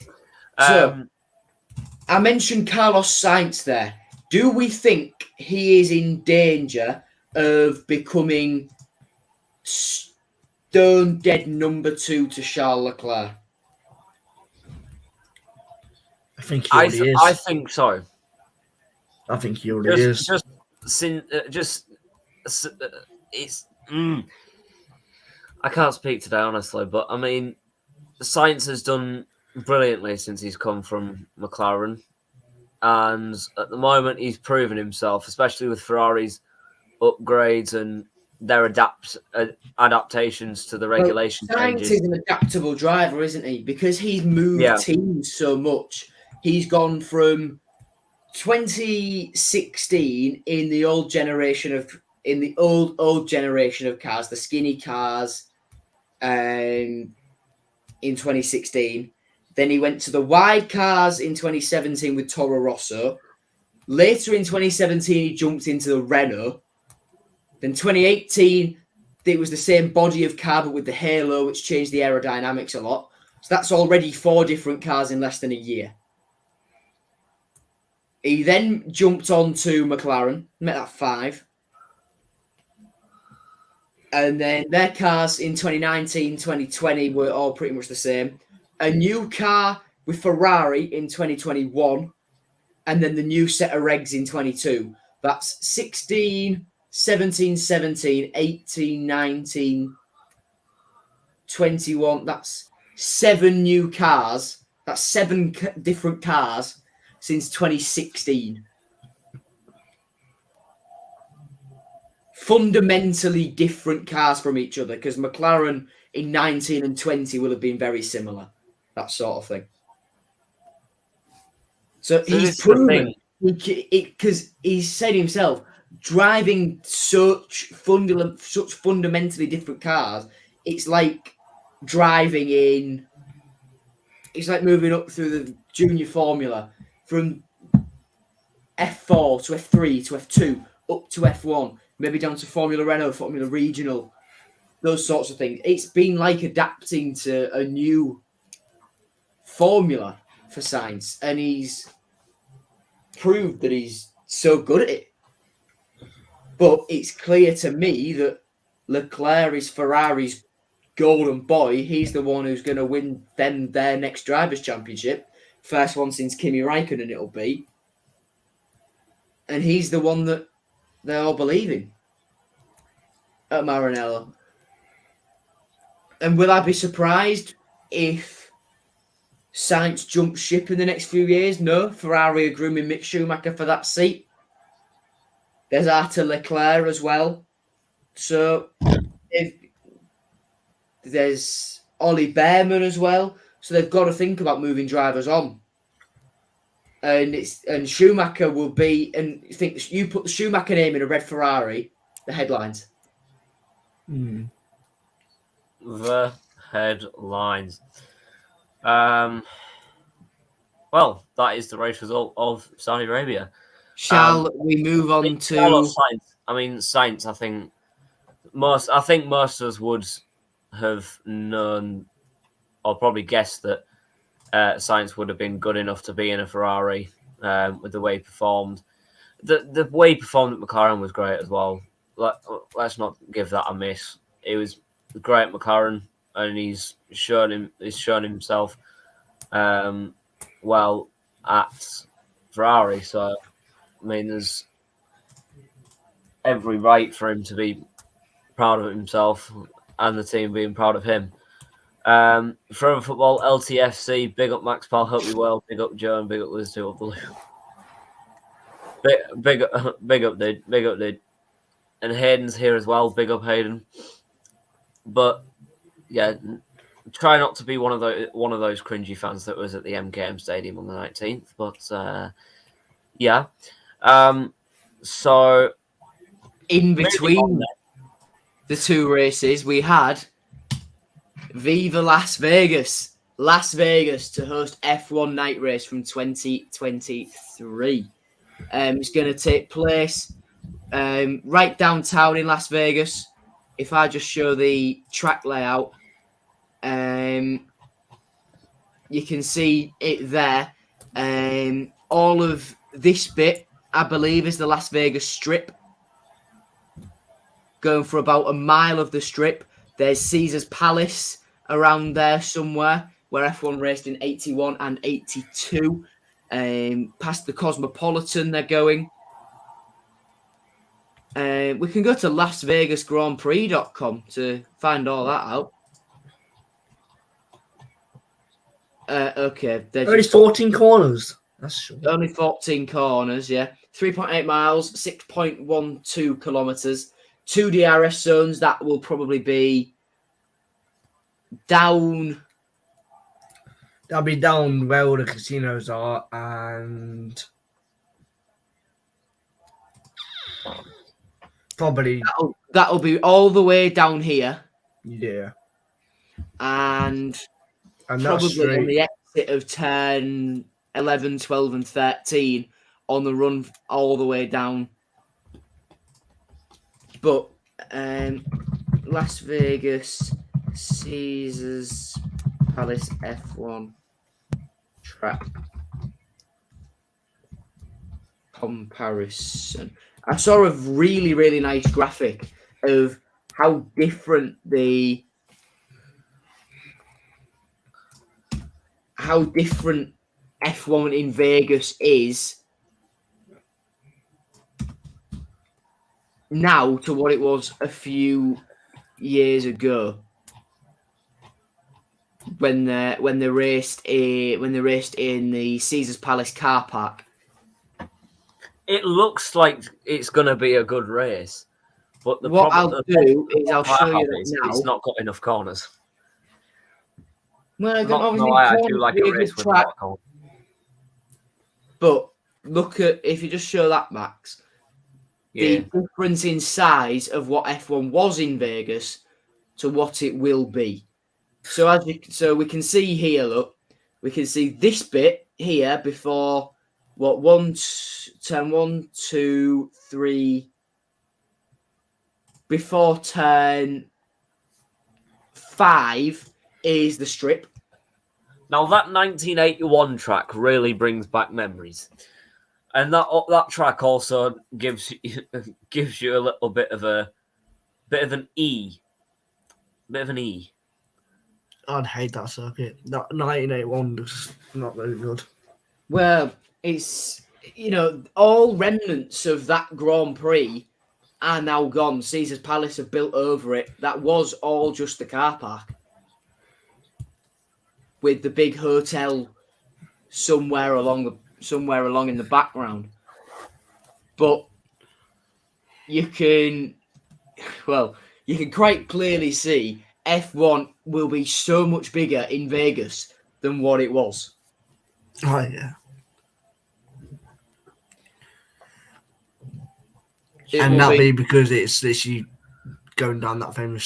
So, I mentioned Carlos Sainz there. Do we think he is in danger of becoming stone dead number 2 to Charles Leclerc? I think he already is. I think so. I think he already is. it's. I can't speak today, honestly, but I mean, Sainz has done brilliantly since he's come from McLaren, and at the moment he's proven himself, especially with Ferrari's upgrades and their adaptations to the regulation changes. Sainz is an adaptable driver, isn't he? Because he's moved teams so much. He's gone from 2016 in the old generation of cars, the skinny cars, in 2016. Then he went to the wide cars in 2017 with Toro Rosso. Later in 2017, he jumped into the Renault. Then 2018, it was the same body of car, but with the halo, which changed the aerodynamics a lot. So that's already 4 different cars in less than a year. He then jumped on to McLaren, met that 5. And then their cars in 2019, 2020 were all pretty much the same. A new car with Ferrari in 2021, and then the new set of regs in 22. That's 16, 17, 17, 18, 19, 21. That's 7 new cars. That's 7 different cars since 2016. Fundamentally different cars from each other, because McLaren in 19 and 20 will have been very similar. That sort of thing. So he's proven, because he's said himself, driving such fundamentally different cars, it's like driving in, it's like moving up through the junior formula from F4 to F3 to F2 up to F1, maybe down to Formula Renault, Formula Regional, those sorts of things. It's been like adapting to a new formula for Sainz, and he's proved that he's so good at it. But it's clear to me that Leclerc is Ferrari's golden boy. He's the one who's going to win them their next Drivers' Championship. First one since Kimi Räikkönen it'll be. And he's the one that they all believe in at Maranello. And will I be surprised if Sainz jumps ship in the next few years? No. Ferrari are grooming Mick Schumacher for that seat. There's Arthur Leclerc as well. So there's Ollie Behrman as well. So they've got to think about moving drivers on. And Schumacher will be, and you put the Schumacher name in a red Ferrari, the headlines. The headlines. Well, that is the race result of Saudi Arabia. Shall we move on to Sainz? I mean, Sainz. I think most of us would have known, or probably guessed that Sainz would have been good enough to be in a Ferrari with the way he performed. The way he performed at McLaren was great as well. Let's not give that a miss. It was great at McLaren, and he's shown himself well at Ferrari. So, I mean, there's every right for him to be proud of himself and the team being proud of him. Forever Football, LTFC, big up Max Pal, hope you well, big up Joe, and big up Liz too, up the loop. Big up, dude. And Hayden's here as well, big up Hayden. But yeah, try not to be one of those cringy fans that was at the MKM Stadium on the 19th. But yeah, so in between the 2 races, we had Viva Las Vegas to host F1 night race from 2023. It's going to take place right downtown in Las Vegas. If I just show the track layout, you can see it there. All of this bit, I believe, is the Las Vegas Strip. Going for about a mile of the Strip. There's Caesar's Palace around there somewhere, where F1 raced in 81 and 82. Past the Cosmopolitan they're going. We can go to LasVegasGrandPrix.com to find all that out. Okay. Only 14 corners. That's short. Only 14 corners, yeah. 3.8 miles, 6.12 kilometers. 2 DRS zones. That will probably be down. That'll be down where all the casinos are, and probably That'll be all the way down here. Yeah. And that's probably straight. on the exit of turn 11, 12, and 13 on the run all the way down. But Las Vegas Caesars Palace F1 track comparison. I saw a really, really nice graphic of how different F1 in Vegas is now to what it was a few years ago when they raced in the Caesars Palace car park. It looks like it's going to be a good race, but I'll show you that now. It's not got enough corners. Well, I do like a race without corners. But look at, if you just show that, Max, the difference in size of what F1 was in Vegas to what it will be. So we can see here, look, we can see this bit here before turn 1, 2, 3, before turn 5 is the strip. Now that 1981 track really brings back memories, and that track also gives you a little bit of an E. I'd hate that circuit. That 1981 was not very good. Well, it's, all remnants of that Grand Prix are now gone. Caesars Palace have built over it. That was all just the car park with the big hotel somewhere along in the background. But you can quite clearly see F1 will be so much bigger in Vegas than what it was. Oh, yeah. And that'll be because it's literally going down that famous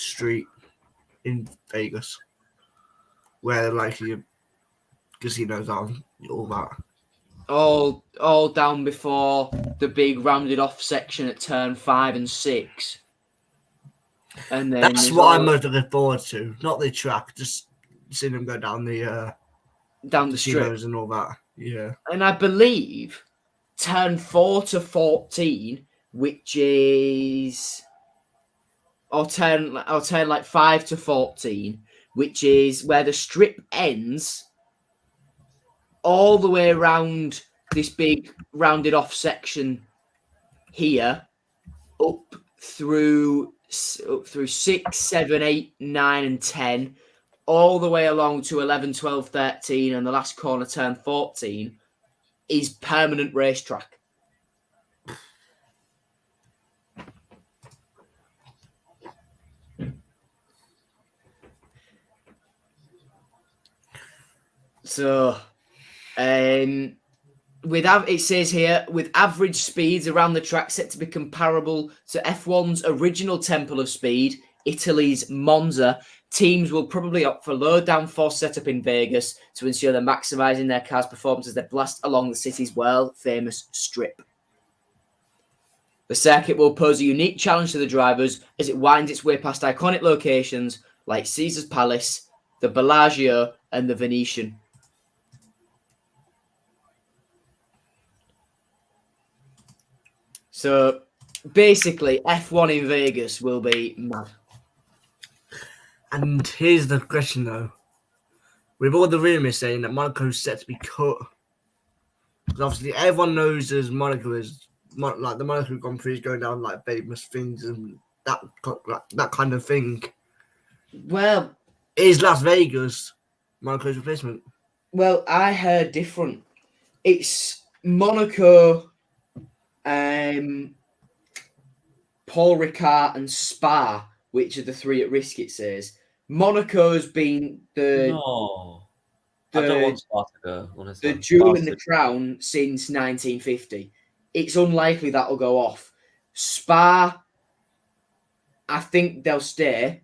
street in Vegas where like your casinos are, all that. All down before the big rounded off section at turn 5 and 6. And then that's what I'm most looking forward to. Not the track, just seeing them go down the strip and all that. Yeah. And I believe turn 4 to 14, which is or turn like 5 to 14, which is where the strip ends, all the way around this big rounded off section here, up through 6, 7, 8, 9, and 10, all the way along to 11, 12, 13, and the last corner, turn 14, is permanent racetrack. So, it says here, with average speeds around the track set to be comparable to F1's original Temple of Speed, Italy's Monza, teams will probably opt for low downforce setup in Vegas to ensure they're maximising their cars' performance as they blast along the city's world-famous strip. The circuit will pose a unique challenge to the drivers as it winds its way past iconic locations like Caesars Palace, the Bellagio, and the Venetian. So, basically, F1 in Vegas will be mad. And here's the question, though. With all the rumours saying that Monaco's set to be cut, because obviously everyone knows as Monaco is like the Monaco Grand Prix is going down like famous things and that kind of thing. Well, Is Las Vegas Monaco's replacement? Well, I heard different. It's Monaco, Paul Ricard, and Spa, which are the three at risk. It says Monaco's been No. I don't want Spa to go, honestly. the jewel in the crown since 1950. It's unlikely that'll go off. Spa, I think they'll stay.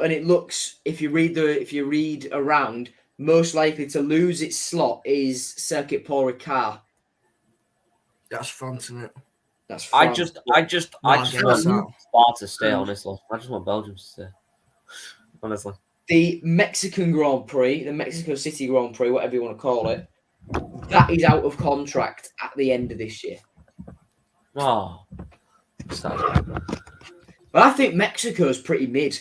And it looks, if you read around, most likely to lose its slot is Circuit Paul Ricard. That's France, isn't it? That's France. I just want Spa to stay, honestly. I just want Belgium to stay. Honestly. The Mexican Grand Prix, the Mexico City Grand Prix, whatever you want to call it, that is out of contract at the end of this year. Oh. Sad. But I think Mexico's pretty mid.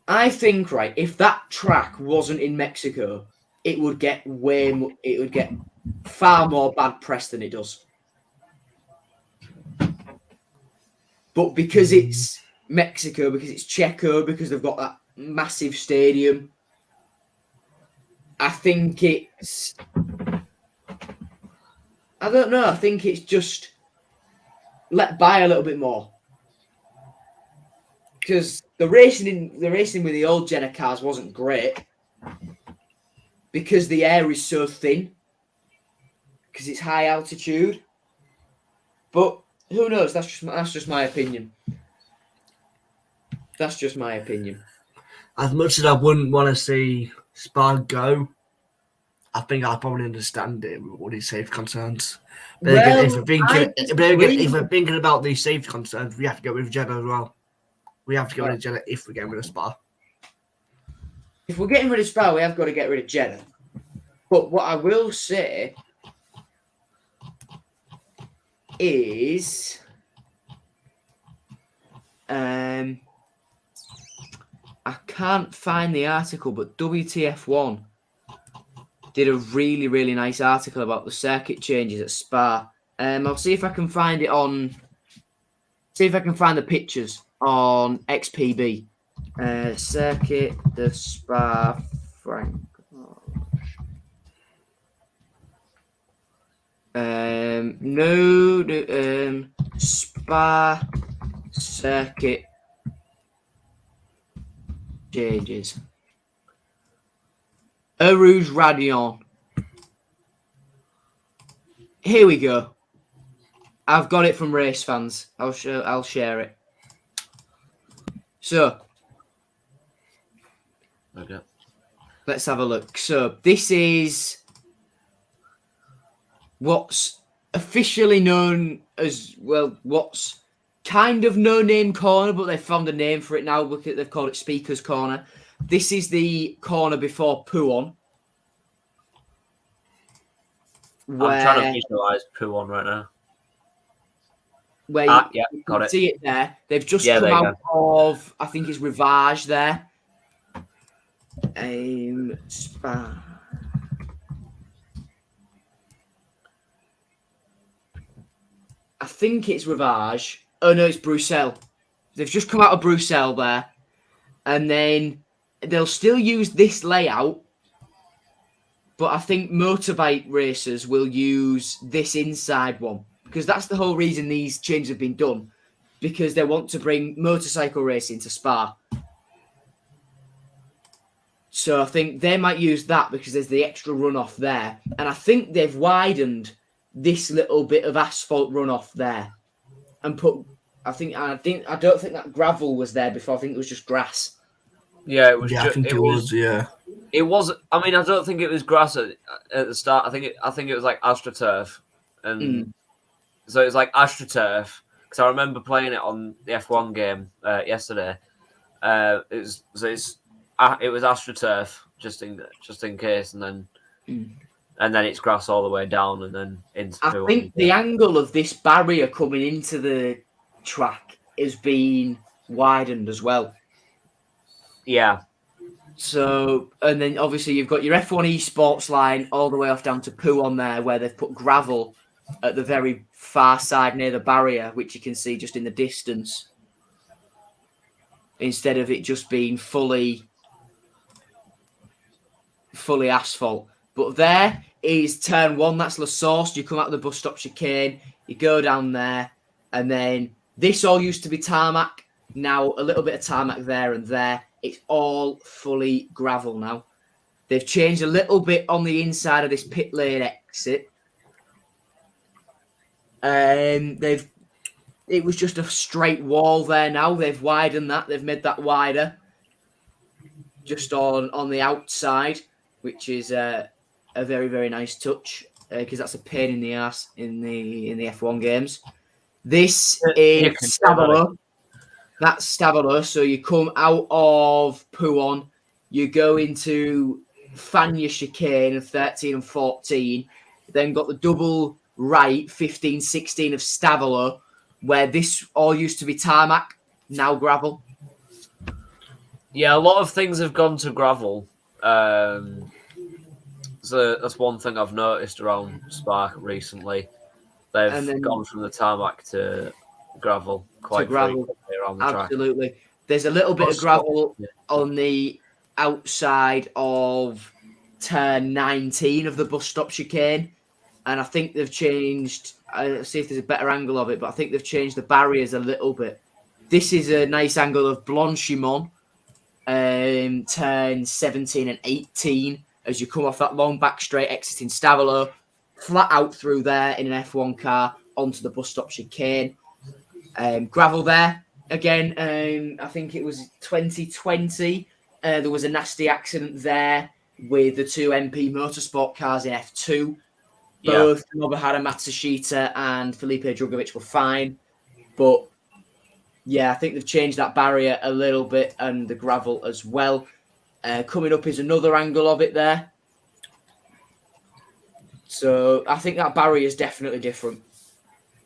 I think, right, if that track wasn't in Mexico, it would get far more bad press than it does. But because it's Mexico, because it's Checo, because they've got that massive stadium, I think it's... I don't know. I think it's just let by a little bit more. Because the racing with the old Jenna cars wasn't great because the air is so thin because it's high altitude. But who knows? That's just my opinion. That's just my opinion. As much as I wouldn't want to see Spa go, I think I probably understand it with all these safety concerns. But Well, if we're thinking about these safety concerns, we have to go with Jeddah as well. We have to get rid of Jeddah if we're getting rid of Spa. If we're getting rid of Spa, we have got to get rid of Jeddah. But what I will say is, I can't find the article, but WTF1 did a really, really nice article about the circuit changes at Spa. I'll see if I can find it on. See if I can find the pictures on XPB. Circuit the Spa Frank. Spa circuit changes. Rouge Radion. Here we go. I've got it from Race Fans. I'll share it. So, okay. Let's have a look. So, this is what's officially known as, well, what's kind of no-name corner, but they've found a name for it now. Look at, they've called it Speaker's Corner. This is the corner before Pouon. I'm trying to visualise Pouon right now. Where you got it. See it there. They've just come out of, I think it's Rivage there. Spa. I think it's Rivage. Oh no, it's Bruxelles. They've just come out of Bruxelles there. And then they'll still use this layout. But I think motorbike racers will use this inside one. Because that's the whole reason these changes have been done. Because they want to bring motorcycle racing to Spa. So I think they might use that because there's the extra runoff there. And I think they've widened this little bit of asphalt runoff there. And put, I don't think that gravel was there before. I think it was just grass. Yeah, it was. Yeah, I think it was. Yeah, it was. I mean, I don't think it was grass at the start. I think it was like AstroTurf, and so it was like AstroTurf because I remember playing it on the F1 game yesterday. It was AstroTurf just in case, and then it's grass all the way down, and then into. I think the angle of this barrier coming into the track is being widened as well. Yeah. So, and then obviously you've got your F1 esports line all the way off down to Poo there, where they've put gravel at the very far side near the barrier, which you can see just in the distance, instead of it just being fully asphalt. But there is turn 1, that's La Source. You come out of the bus stop chicane, you go down there, and then this all used to be tarmac. Now a little bit of tarmac there and there. It's all fully gravel now. They've changed a little bit on the inside of this pit lane exit. It was just a straight wall there now. They've widened that. They've made that wider. Just on the outside, which is a very, very nice touch, because that's a pain in the ass in the F1 games. This is Stavolo. That's Stavolo. So you come out of Pouon, you go into Fania chicane of 13 and 14, then got the double right 15, 16 of Stavolo, where this all used to be tarmac, now gravel. Yeah, a lot of things have gone to gravel. So that's one thing I've noticed around Spark recently. They've gone from the tarmac to gravel quite frequently around the track. Absolutely. There's a little bit of gravel on the outside of turn 19 of the bus stop chicane, and I think they've changed. Let's see if there's a better angle of it, but I think they've changed the barriers a little bit. This is a nice angle of Blanchimont, turn 17 and 18 as you come off that long back straight exiting Stavolo, flat out through there in an F1 car onto the bus stop chicane. Gravel there again. I think it was 2020. There was a nasty accident there with the two MP Motorsport cars in F2. Both Nobuhara Matsushita and Felipe Drugovich were fine, but yeah, I think they've changed that barrier a little bit and the gravel as well. Coming up is another angle of it there. So I think that barrier is definitely different.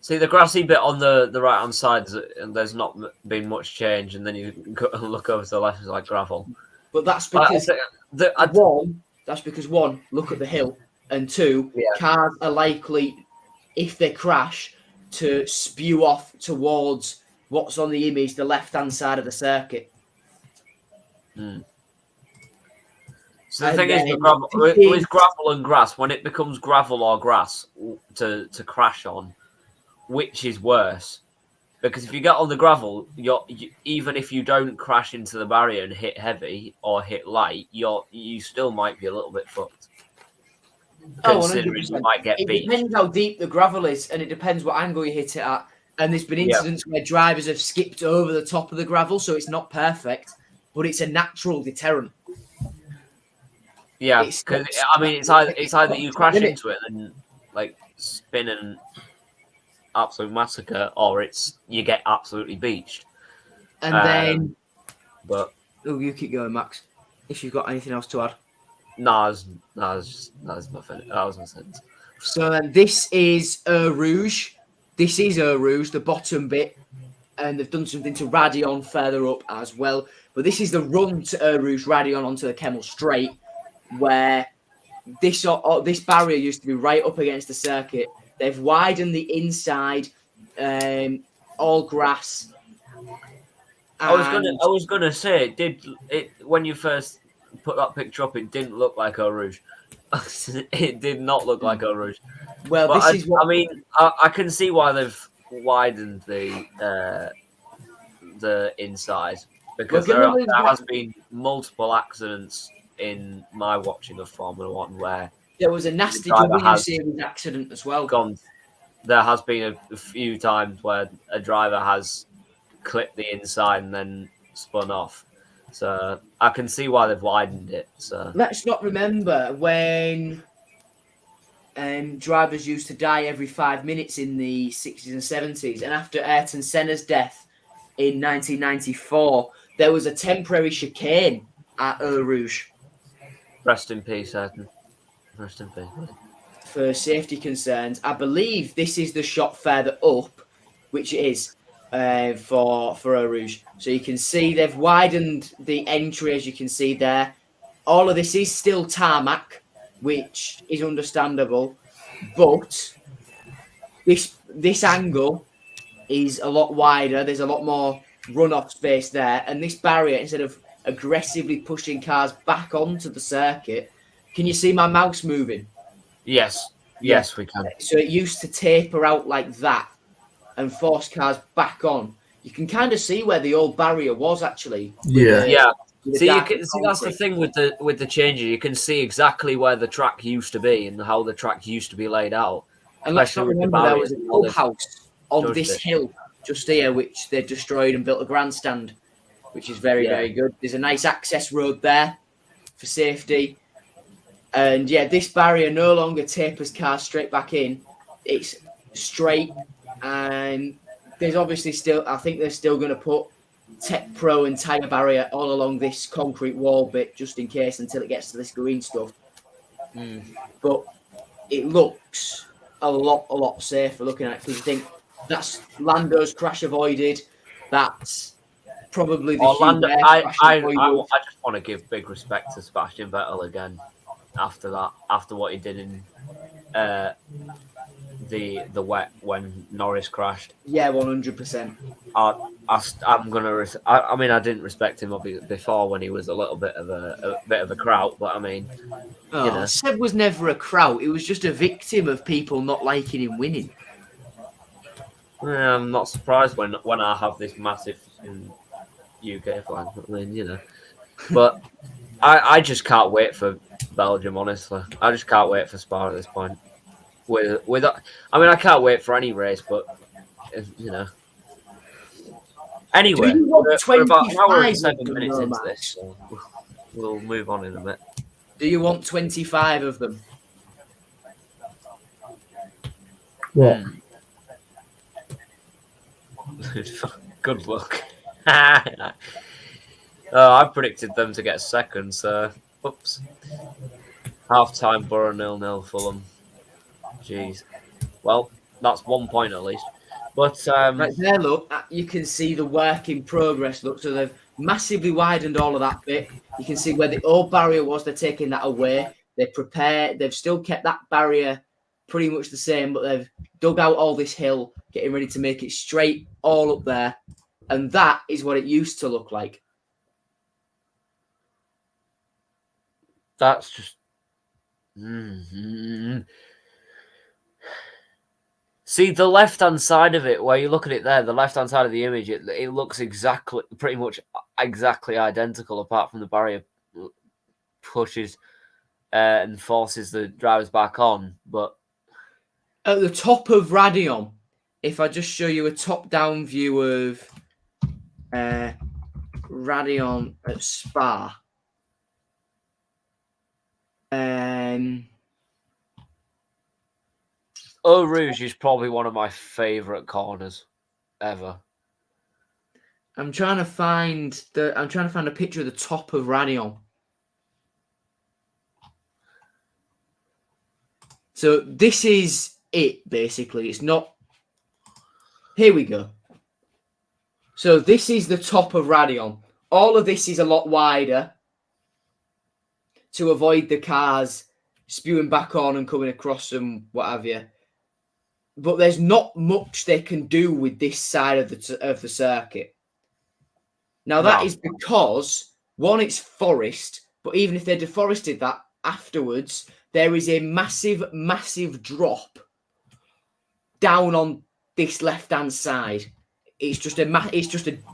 See, the grassy bit on the right-hand side, there's not been much change, and then you look over to the left, it's like gravel. But that's because, one, look at the hill, and two, cars are likely, if they crash, to spew off towards what's on the image, the left-hand side of the circuit. So the thing is, with gravel and grass, when it becomes gravel or grass to crash on, which is worse? Because if you get on the gravel, even if you don't crash into the barrier and hit heavy or hit light, you still might be a little bit fucked. Considering you might get beat. It depends how deep the gravel is, and it depends what angle you hit it at. And there's been incidents where drivers have skipped over the top of the gravel, so it's not perfect, but it's a natural deterrent. Yeah, because I mean, it's either you crash into it and like spin and absolute massacre, or you get absolutely beached. And then, you keep going, Max. If you've got anything else to add. No, that's nothing. That was my sentence. So then this is Eau Rouge. This is Eau Rouge, the bottom bit, and they've done something to Radion further up as well. But this is the run to Eau Rouge, Radion onto the Kemmel Straight, where this barrier used to be right up against the circuit. They've widened the inside, all grass. I was gonna say, when you first put that picture up, it didn't look like Eau Rouge. It did not look like Eau Rouge. Well, but I can see why they've widened the inside, because there has been multiple accidents in my watching of Formula One where there was a nasty W Series accident as well. There has been a few times where a driver has clipped the inside and then spun off. So I can see why they've widened it. So let's not remember when drivers used to die every 5 minutes in the 60s and 70s, and after Ayrton Senna's death in 1994, there was a temporary chicane at Eau Rouge. Rest in peace, Ayrton. Rest in peace. For safety concerns, I believe this is the shot further up, which it is for Eau Rouge. So you can see they've widened the entry, as you can see there, all of this is still tarmac, which is understandable, but this angle is a lot wider. There's a lot more runoff space there, and this barrier, instead of aggressively pushing cars back onto the circuit, can you see my mouse moving? Yes. Yes, we can. So it used to taper out like that and force cars back on. You can kind of see where the old barrier was actually. Yeah. See, you can see that's the thing with the changes. You can see exactly where the track used to be and how the track used to be laid out. And let's not remember there was a clubhouse on this hill just here, which they destroyed and built a grandstand, which is very, very good. There's a nice access road there for safety. And yeah, this barrier no longer tapers cars straight back in. It's straight, and there's obviously still, I think they're still going to put Tech Pro and tyre barrier all along this concrete wall bit just in case until it gets to this green stuff. But it looks a lot safer looking at it, because you think that's Lando's crash avoided. That's probably the Lando. I just want to give big respect to Sebastian Vettel again after that, after what he did in the wet when Norris crashed. Yeah, 100%. I'm gonna. I mean, I didn't respect him before when he was a little bit of a kraut, but I mean, you know. Seb was never a kraut. He was just a victim of people not liking him winning. I'm not surprised when I have this massive UK flag. I mean, you know, but I just can't wait for Belgium. Honestly, I just can't wait for Spa at this point. I mean, I can't wait for any race, but you know. Anyway, we're about an hour and 7 minutes into this, so we'll move on in a bit. Do you want 25 of them? What? Good luck. I predicted them to get second, so oops. Half-time, Borough 0-0, Fulham. Jeez. Well, that's 1 point at least. But right there, look, you can see the work in progress. Look, so they've massively widened all of that bit. You can see where the old barrier was. They're taking that away. They've still kept that barrier pretty much the same, but they've dug out all this hill, getting ready to make it straight all up there. And that is what it used to look like. That's just... See, the left-hand side of it, where you look at it there, the left-hand side of the image, it looks pretty much exactly identical, apart from the barrier pushes and forces the drivers back on. But at the top of Radion, if I just show you a top-down view of Radion at Spa, Eau Rouge is probably one of my favourite corners ever. I'm trying to find a picture of the top of Radion. So this is it, basically. It's not... Here we go. So this is the top of Radion. All of this is a lot wider to avoid the cars spewing back on and coming across and what have you. But there's not much they can do with this side of the circuit. Now, that is because, one, it's forest, but even if they deforested that afterwards, there is a massive, massive drop down on this left-hand side. It's just a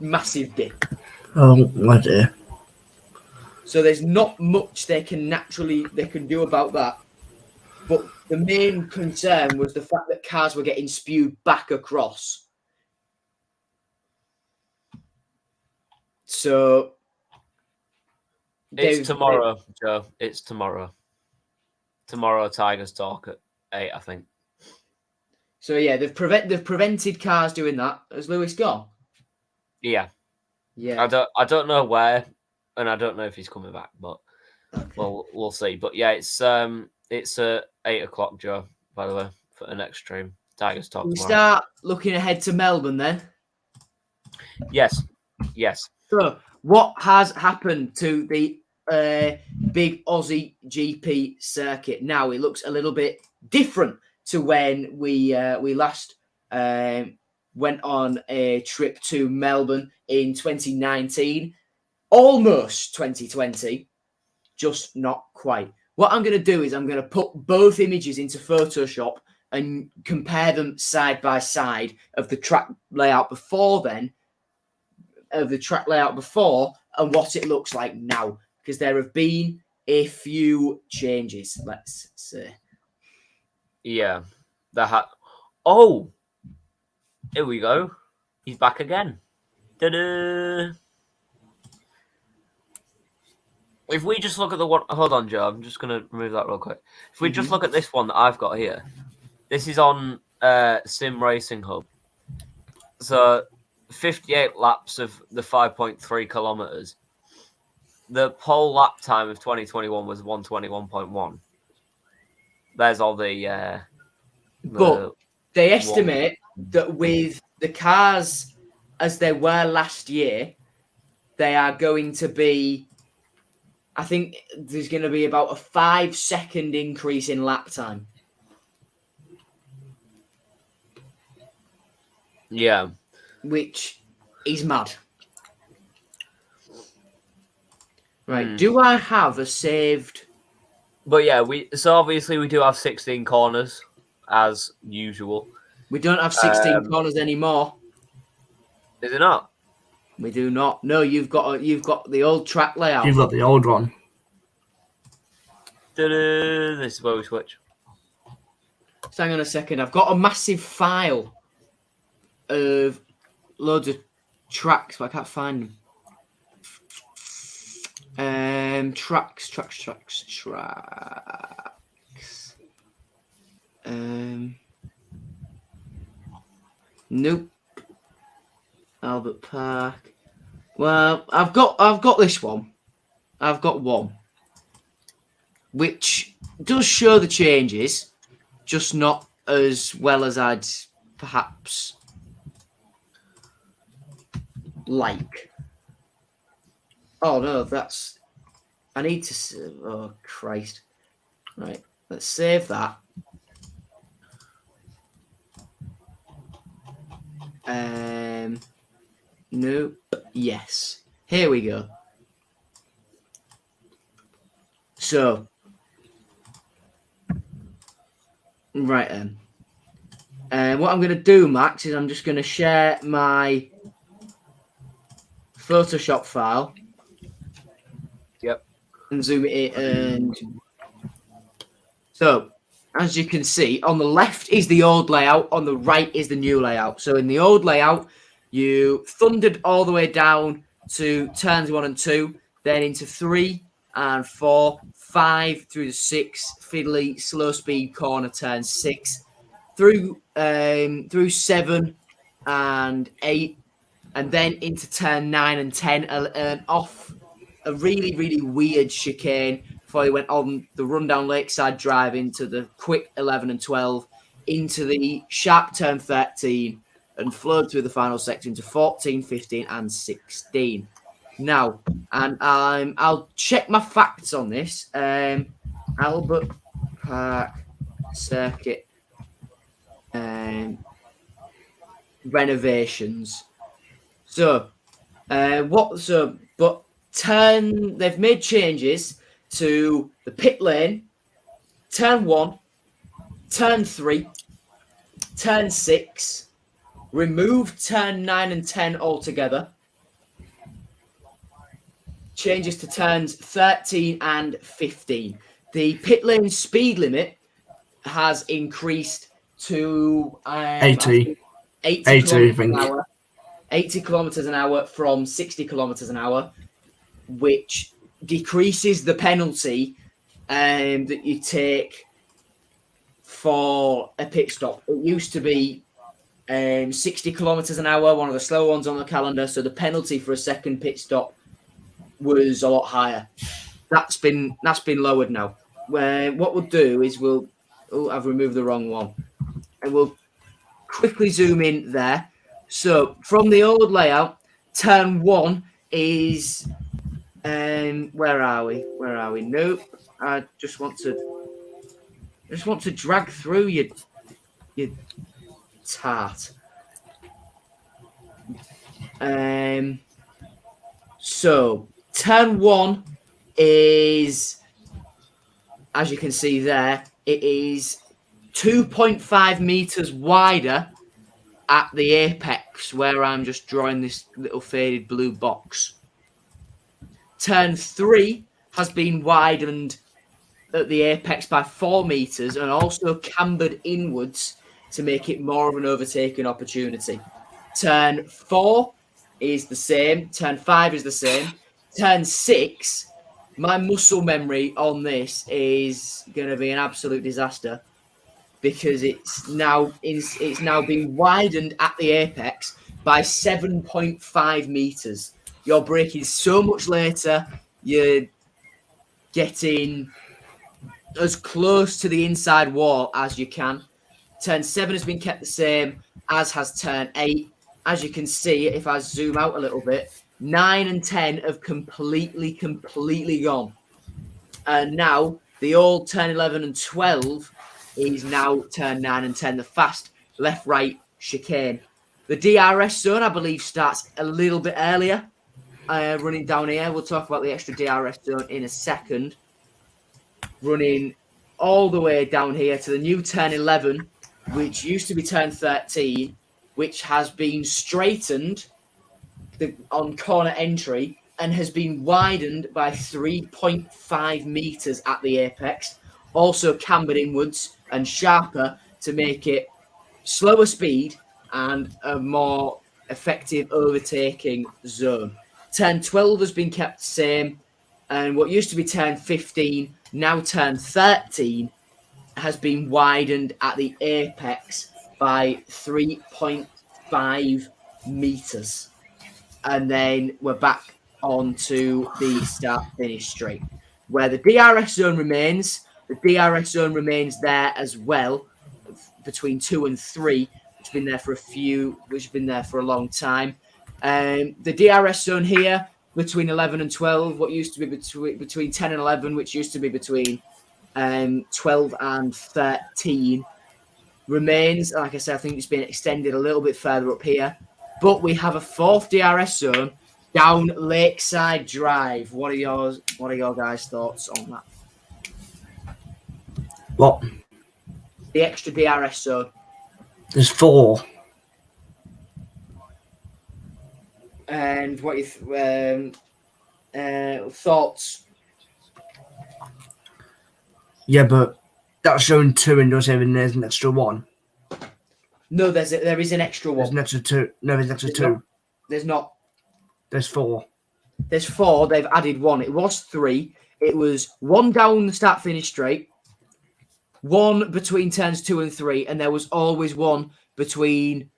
massive dip. Oh, my dear. So there's not much they can do about that. But the main concern was the fact that cars were getting spewed back across. So it's tomorrow, Joe. It's tomorrow. Tomorrow, Tigers talk at 8, I think. So yeah, they've prevented cars doing that. Has Lewis gone? Yeah. Yeah. I don't know where, and I don't know if he's coming back, but we'll see. But yeah, it's at 8 o'clock, Joe, by the way, for the next stream. Tigers talk tomorrow. Start looking ahead to Melbourne then. Yes. So what has happened to the big Aussie GP circuit. Now it looks a little bit different to when we last went on a trip to Melbourne in 2019, almost 2020, just not quite. What I'm going to do is I'm going to put both images into Photoshop and compare them side by side of the track layout before then, and what it looks like now, because there have been a few changes. Let's see. Yeah. Oh, here we go. He's back again. Ta-da! If we just look at the one, hold on, Joe. I'm just gonna remove that real quick. If we just look at this one that I've got here, this is on Sim Racing Hub. So 58 laps of the 5.3 kilometers. The pole lap time of 2021 was 121.1. There's all the but they estimate that with the cars as they were last year, they are going to be, I think there's going to be about a 5-second increase in lap time. Yeah. Which is mad. Right. Do I have a saved? But yeah, so obviously we do have 16 corners as usual. We don't have 16 corners anymore. Is it not? We do not. No, you've got the old track layout. You've got the old one. This is where we switch. So hang on a second. I've got a massive file of loads of tracks, but I can't find them. Tracks. Nope. Albert Park. Well, I've got this one. I've got one, which does show the changes, just not as well as I'd perhaps like. Oh no, that's. I need to. Oh Christ! Right, let's save that. Nope. Yes. Here we go. So, right then. What I'm going to do, Max, is I'm just going to share my Photoshop file. Yep. And zoom it in. And so, as you can see, on the left is the old layout, on the right is the new layout. So in the old layout, you thundered all the way down to turns 1 and 2, then into 3 and 4, 5 through the 6, fiddly, slow speed corner turn 6, through 7 and 8, and then into turn 9 and 10, and off a really, really weird chicane before you went on the rundown Lakeside Drive into the quick 11 and 12, into the sharp turn 13, and flowed through the final section to 14, 15, and 16. Now, and I'll check my facts on this. Albert Park Circuit renovations. So, they've made changes to the pit lane, turn 1, turn 3, turn 6, removed turn 9 and 10 altogether, changes to turns 13 and 15. The pit lane speed limit has increased to 80 kilometers an hour. 80 kilometers an hour from 60 kilometers an hour, which decreases the penalty that you take for a pit stop. It used to be 60 kilometers an hour, one of the slower ones on the calendar, so the penalty for a second pit stop was a lot higher. That's been lowered now. What we'll do is I've removed the wrong one, and we'll quickly zoom in there. So from the old layout, turn 1 is Where are we? Nope. I just want to drag through you tart. So turn 1 is, as you can see there, it is 2.5 meters wider at the apex, where I'm just drawing this little faded blue box. Turn 3 has been widened at the apex by 4 meters and also cambered inwards to make it more of an overtaking opportunity. Turn 4 is the same. Turn 5 is the same. Turn 6, my muscle memory on this is going to be an absolute disaster because it's now been widened at the apex by 7.5 meters. You're braking so much later. You're getting as close to the inside wall as you can. Turn 7 has been kept the same, as has turn 8. As you can see, if I zoom out a little bit, 9 and 10 have completely gone. And now the old turn 11 and 12 is now turn 9 and 10, the fast left-right chicane. The DRS zone, I believe, starts a little bit earlier, running down here. We'll talk about the extra DRS zone in a second. Running all the way down here to the new turn 11, which used to be turn 13, which has been straightened on corner entry and has been widened by 3.5 meters at the apex, also cambered inwards and sharper to make it slower speed and a more effective overtaking zone. Turn 12 has been kept the same, and what used to be turn 15, now turn 13, has been widened at the apex by 3.5 meters. And then we're back onto the start-finish straight, where the DRS zone remains. The DRS zone remains there as well, between 2 and 3, which has been there for a long time. The DRS zone here between 11 and 12, what used to be between 10 and 11, which used to be between 12 and 13, remains. Like I said, I think it's been extended a little bit further up here. But we have a 4th DRS zone down Lakeside Drive. What are your guys' thoughts on that? What? The extra DRS zone. There's 4. And what you thoughts? Yeah, but that's showing 2 and does even there's an extra 1. No, there is an extra 1. There's an extra 2. No, there's an extra 2. There's not. There's 4. There's 4. They've added 1. It was 3. It was 1 down the start-finish straight, 1 between turns 2 and 3, and there was always 1 between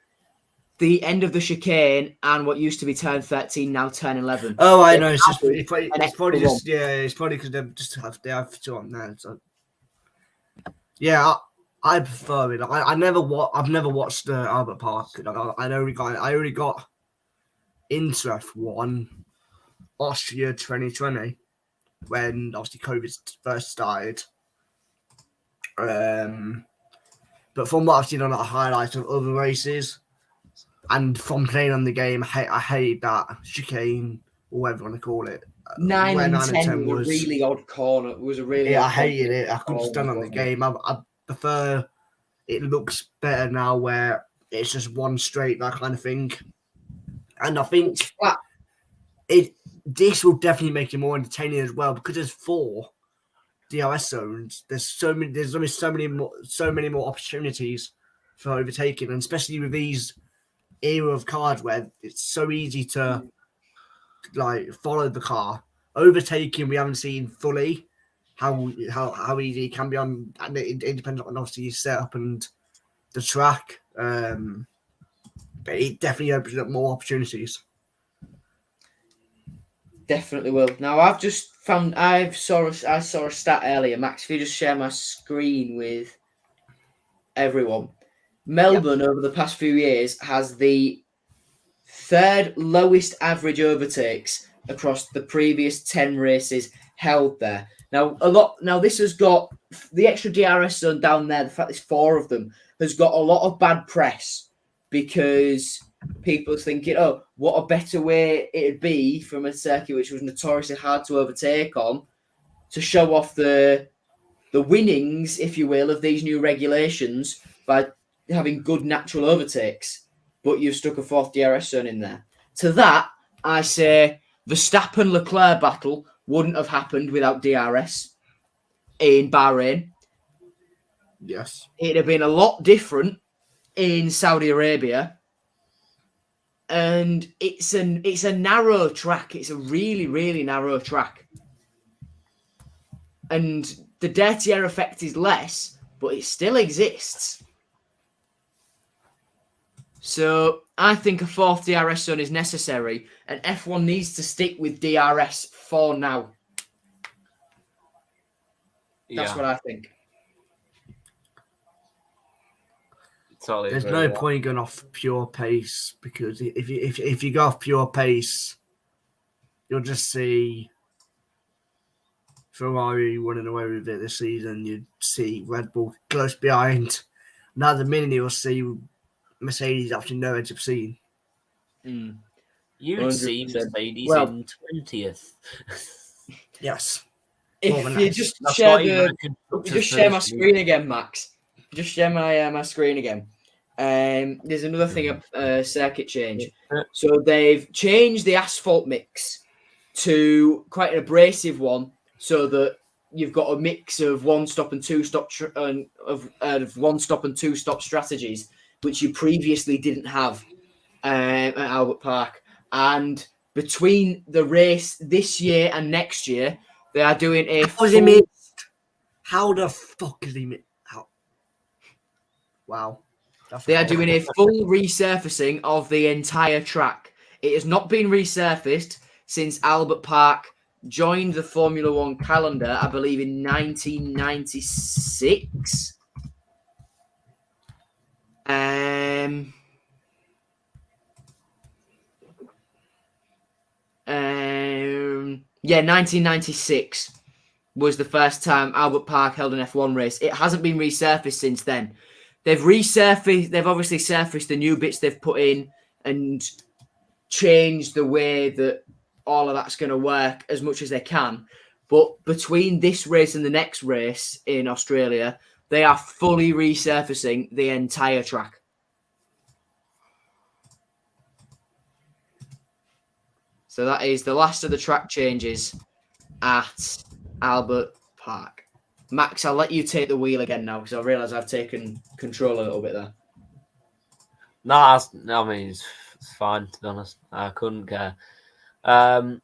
the end of the chicane and what used to be turn 13, now turn 11. Oh, I know. It's probably because they have 2 on there. So. Yeah, I prefer it. I've never watched the Albert Park. I only got into F1 Austria 2020 when obviously COVID first started. But from what I've seen on the highlights of other races, and from playing on the game, I hate that chicane, or whatever you want to call it. 9 and 10 was a really odd corner. It was a really I hated it. I couldn't stand on the game. I prefer it looks better now where it's just one straight, that kind of thing. And I think this will definitely make it more entertaining as well because there's 4 DRS zones. There's only so many more opportunities for overtaking, and especially with these era of cars where it's so easy to follow the car. Overtaking, we haven't seen fully how easy it can be on, and it depends on obviously your setup and the track. But it definitely opens up more opportunities. Definitely will. Now I've just found I saw a stat earlier. Max, if you just share my screen with everyone. Melbourne over the past few years has the 3rd lowest average overtakes across the previous 10 races held there. Now, this has got the extra DRS zone down there. The fact there's 4 of them has got a lot of bad press because people are thinking, oh, what a better way it'd be from a circuit which was notoriously hard to overtake on to show off the winnings, if you will, of these new regulations by having good natural overtakes. But you've stuck a 4th DRS zone in there. To that, I say Verstappen-Leclerc battle wouldn't have happened without DRS in Bahrain. Yes. It'd have been a lot different in Saudi Arabia. And it's a narrow track. It's a really, really narrow track. And the dirty air effect is less, but it still exists. So I think a 4th DRS zone is necessary, and F1 needs to stick with DRS for now. That's what I think. Totally There's agree no point going off pure pace, because if you go off pure pace, you'll just see Ferrari running away with it this season. You'd see Red Bull close behind. Now the minute you'll see Mercedes actually nowhere to be seen. You'd 100%. see Mercedes Well, in 20th. Yes. If you just That's share not even a share my screen again, Max. Just share my screen again. There's another thing, circuit change. So they've changed the asphalt mix to quite an abrasive one, so that you've got a mix of one stop and two stop strategies, which you previously didn't have at Albert Park. And between the race this year and next year, they are doing a How the fuck is he missed? Wow. They are doing a full resurfacing of the entire track. It has not been resurfaced since Albert Park joined the Formula One calendar, I believe, in 1996. 1996 was the first time Albert Park held an F1 race. It hasn't been resurfaced since then. They've obviously surfaced the new bits they've put in and changed the way that all of that's going to work as much as they can. But between this race and the next race in Australia, they are fully resurfacing the entire track. So that is the last of the track changes at Albert Park. Max, I'll let you take the wheel again now because I realise I've taken control a little bit there. No, I mean, it's fine, to be honest. I couldn't care. I'm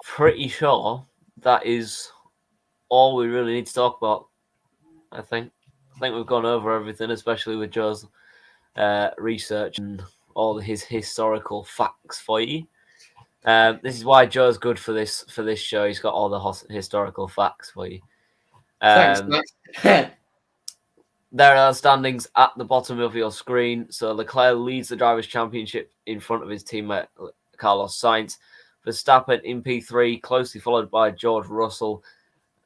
pretty sure that is all we really need to talk about, I think. I think we've gone over everything, especially with Joe's research and all his historical facts for you. This is why Joe's good for this show. He's got all the historical facts for you. Thanks, Max. There are standings at the bottom of your screen. So Leclerc leads the Drivers' Championship in front of his teammate Carlos Sainz. Verstappen in P3, closely followed by George Russell.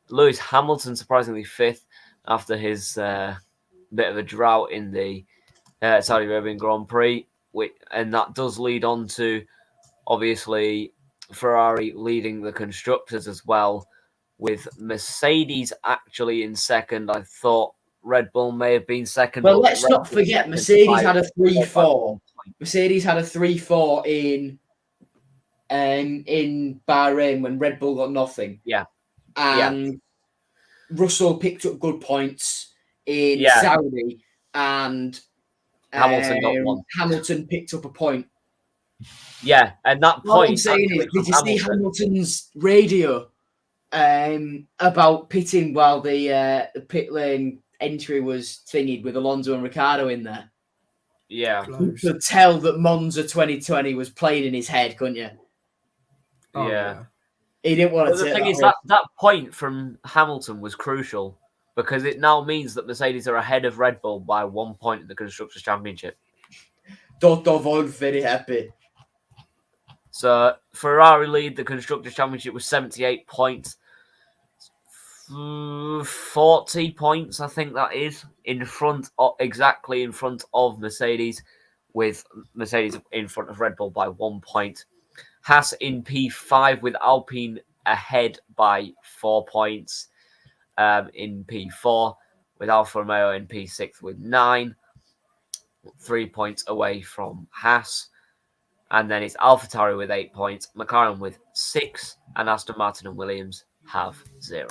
Lewis Hamilton, surprisingly, 5th after his bit of a drought in the Saudi Arabian Grand Prix. And that does lead on to, obviously, Ferrari leading the constructors as well, with Mercedes actually in 2nd. I thought Red Bull may have been 2nd. Well, let's not forget Mercedes had a 3-4. Mercedes had a 3-4 in Bahrain when Red Bull got nothing. Yeah. And Russell picked up good points in Saudi, and Hamilton got one. Hamilton picked up a point. Yeah, and that point. What I'm saying is, did you see Hamilton's radio about pitting while the pit lane entry was thingied with Alonso and Ricciardo in there? Yeah. You could tell that Monza 2020 was playing in his head, couldn't you? Oh, yeah. He didn't want to The take thing is that point from Hamilton was crucial because it now means that Mercedes are ahead of Red Bull by 1 point in the Constructors' Championship. Toto Wolff very happy. So Ferrari lead the Constructors' Championship with 78 points. 40 points, I think that is, exactly in front of Mercedes, with Mercedes in front of Red Bull by 1 point. Haas in P5 with Alpine ahead by 4 points in P4, with Alfa Romeo in P6 with 9, 3 points away from Haas. And then it's AlphaTauri with 8 points, McLaren with 6, and Aston Martin and Williams have 0.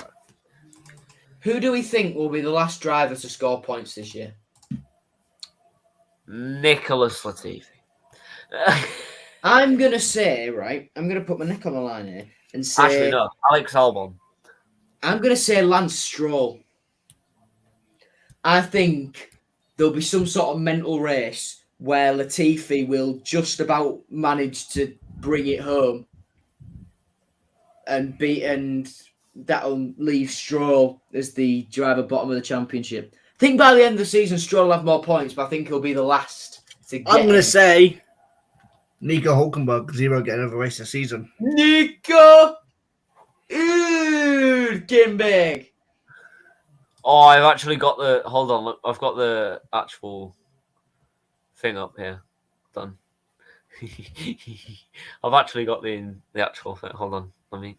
Who do we think will be the last driver to score points this year? Nicholas Latifi. I'm going to say, right, I'm going to put my neck on the line here and say... Actually, no, Alex Albon. I'm going to say Lance Stroll. I think there'll be some sort of mental race where Latifi will just about manage to bring it home and that'll leave Stroll as the driver bottom of the championship. I think by the end of the season, Stroll will have more points, but I think he'll be the last to get I'm going to say Nico Hulkenberg, because he won't get another race this season. Nico Hulkenberg. Oh, I've actually got the... Hold on, look, I've got the actual thing up here. Done. I've actually got the actual thing. Hold on, let me...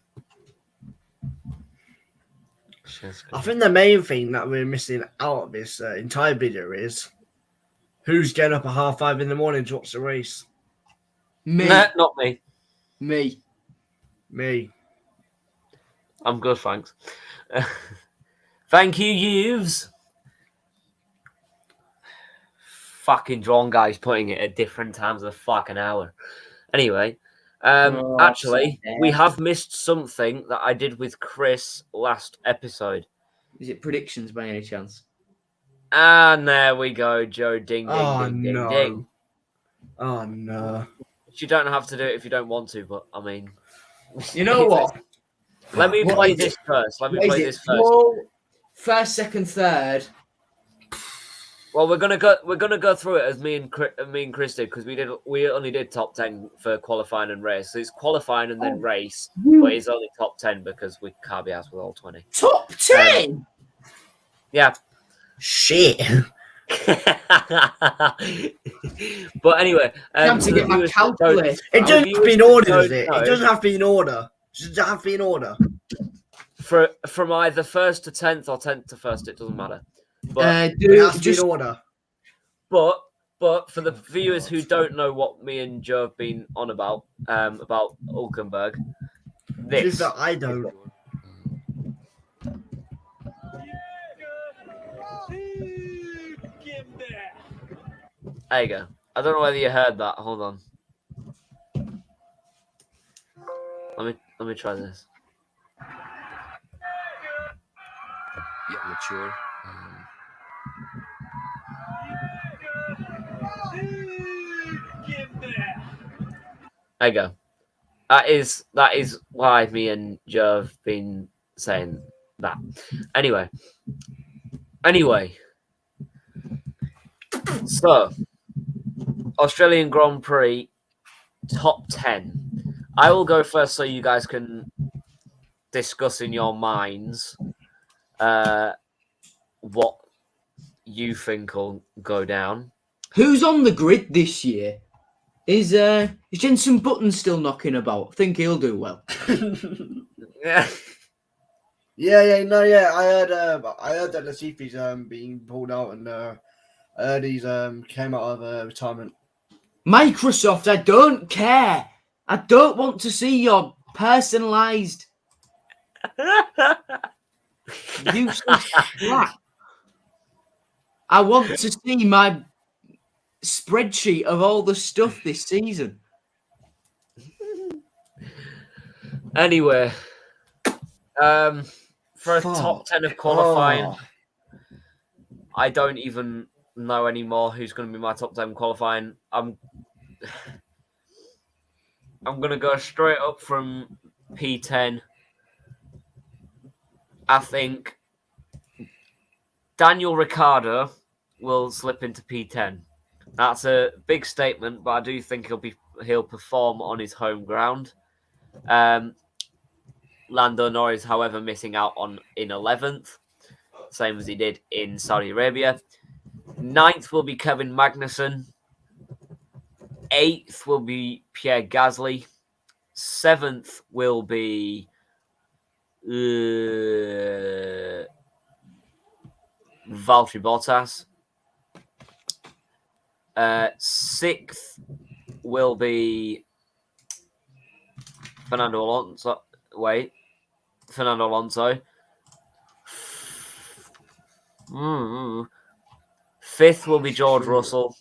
I think the main thing that we're missing out of this entire video is who's getting up at 5:30 in the morning to watch the race. Me. Nah, not me. Me. I'm good, thanks. Thank you, Yves. Fucking drawn guys putting it at different times of the fucking hour. Anyway, actually, we have missed something that I did with Chris last episode. Is it predictions by any chance? And there we go, Joe. Ding, ding, ding, ding. Oh, no. You don't have to do it if you don't want to, but I mean... You know what? Let me play this first. First, second, third. Well, we're gonna go through it as me and Chris did, because we only did top 10 for qualifying and race. So it's qualifying and then race, but it's only top 10 because we can't be asked with all 20. Top 10. Yeah. Shit. But anyway, time to get my calculator. It doesn't have to be in order, does it? It doesn't have to be in order. It doesn't have to be in order. From either 1st to 10th or 10th to 1st, it doesn't matter. But it has to be in order. But for the viewers who don't know what me and Joe have been on about Hulkenberg, this that I don't. There you go. I don't know whether you heard that. Hold on. Let me try this. Yeah, mature. There you go. That is why me and Joe have been saying that. Anyway. So, Australian Grand Prix top 10. I will go first so you guys can discuss in your minds what you think will go down. Who's on the grid this year? Is Jenson Button still knocking about? I think he'll do well. Yeah. Yeah. I heard that Latifi's being pulled out, and I heard he's came out of retirement. Microsoft, I don't care. I don't want to see your personalized useless crap. I want to see my spreadsheet of all the stuff this season. Anyway, for a top 10 of qualifying, I don't even know anymore who's going to be my top 10 qualifying. I'm going to go straight up from P10. I think Daniel Ricciardo will slip into P10. That's a big statement, but I do think he'll perform on his home ground. Lando Norris, however, missing out in 11th, same as he did in Saudi Arabia. 9th will be Kevin Magnussen. 8th will be Pierre Gasly. 7th will be Valtteri Bottas. 6th will be Fernando Alonso. Fernando Alonso. 5th will be George Russell.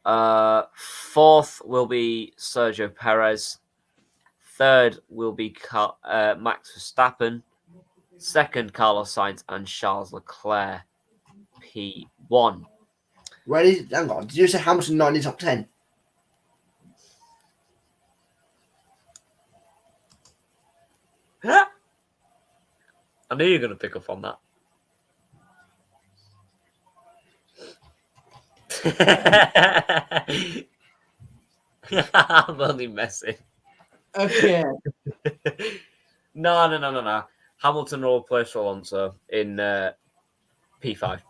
4th will be Sergio Perez. 3rd will be Max Verstappen. 2nd, Carlos Sainz and Charles Leclerc. P1. Hang on. Did you say Hamilton not in the top 10? I knew you were going to pick up on that. I'm only messing. Okay. No. Hamilton will replace Alonso in P5.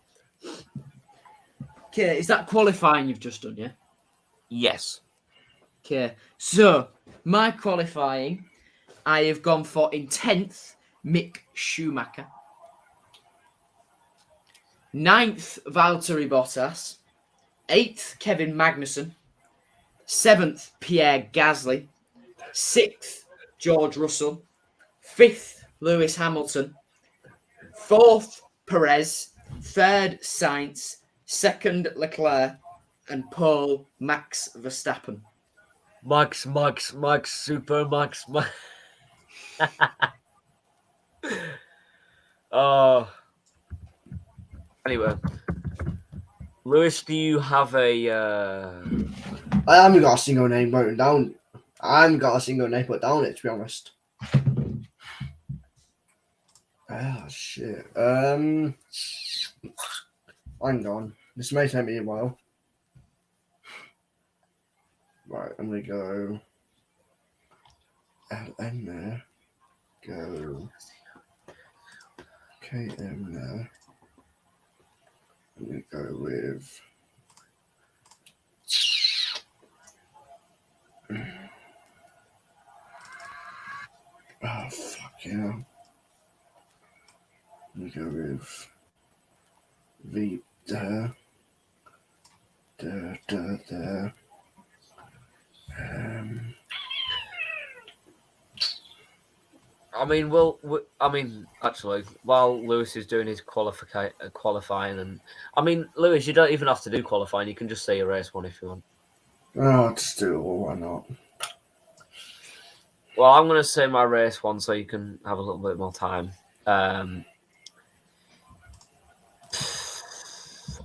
Okay, is that qualifying you've just done, yeah? Yes. Okay, so my qualifying, I have gone for in 10th, Mick Schumacher. 9th, Valtteri Bottas. 8th, Kevin Magnussen. 7th, Pierre Gasly. 6th, George Russell. 5th, Lewis Hamilton. 4th, Perez. 3rd, Sainz. 2nd, Leclerc. And pole, Max Verstappen. Max, Super Max. Anyway, Lewis, do you have a? I haven't got a single name written down. I haven't got a single name put down it, to be honest. Oh shit. Hang on. This may take me a while. Right, I'm gonna go LN there. Go KM there. I'm gonna go with oh fuck yeah. I'm gonna go with V there. There. Actually, while Lewis is doing his qualifying, and Lewis, you don't even have to do qualifying. You can just say your race one if you want. Oh, just do it all. Why not? Well, I'm going to say my race one so you can have a little bit more time.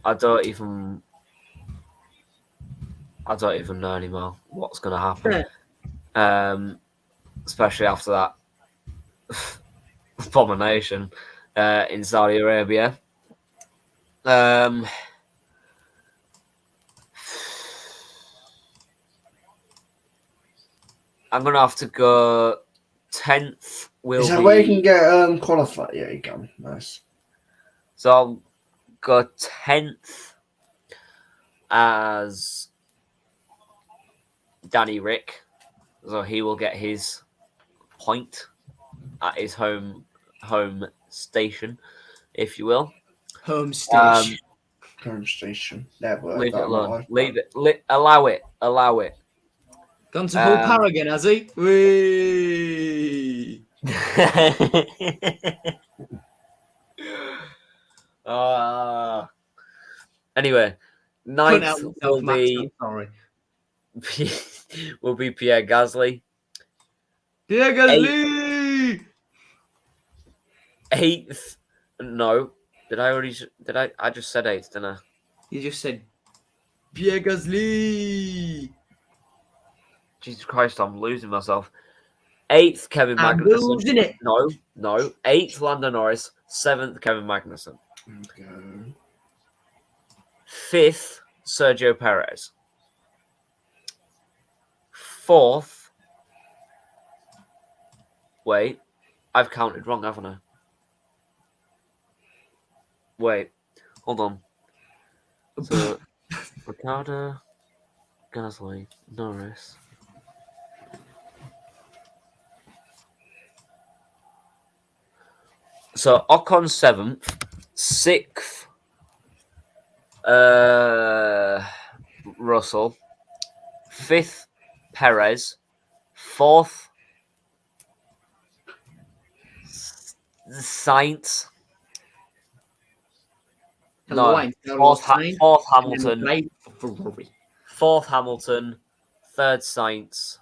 I don't even know anymore what's going to happen. Especially after that abomination in Saudi Arabia. I'm going to have to go 10th. Is that where you can get qualified? Yeah, you can. Nice. So I'll go 10th as Danny Rick. So he will get his point at his home station, if you will. Home station. Home station. Never. Leave it alone. Leave it. Allow it. Gone to full power again, has he? Whee! Anyway, 9th will be will be Pierre Gasly. Pierre Gasly. 8th. No. Did I I just said 8th, didn't I? You just said Pierre Gasly. Jesus Christ, I'm losing myself. 8th, Kevin Magnussen. I'm losing it. No. 8th, Lando Norris. 7th, Kevin Magnussen. Okay. 5th, Sergio Perez. 4th. Wait, I've counted wrong, haven't I? Wait, hold on. So, Ricciardo, Gasly, Norris. So Ocon 7th, 6th, Russell, 5th, Perez, 4th, Sainz. Hello, No, 4th Hamilton. 4th Hamilton, 3rd Sainz,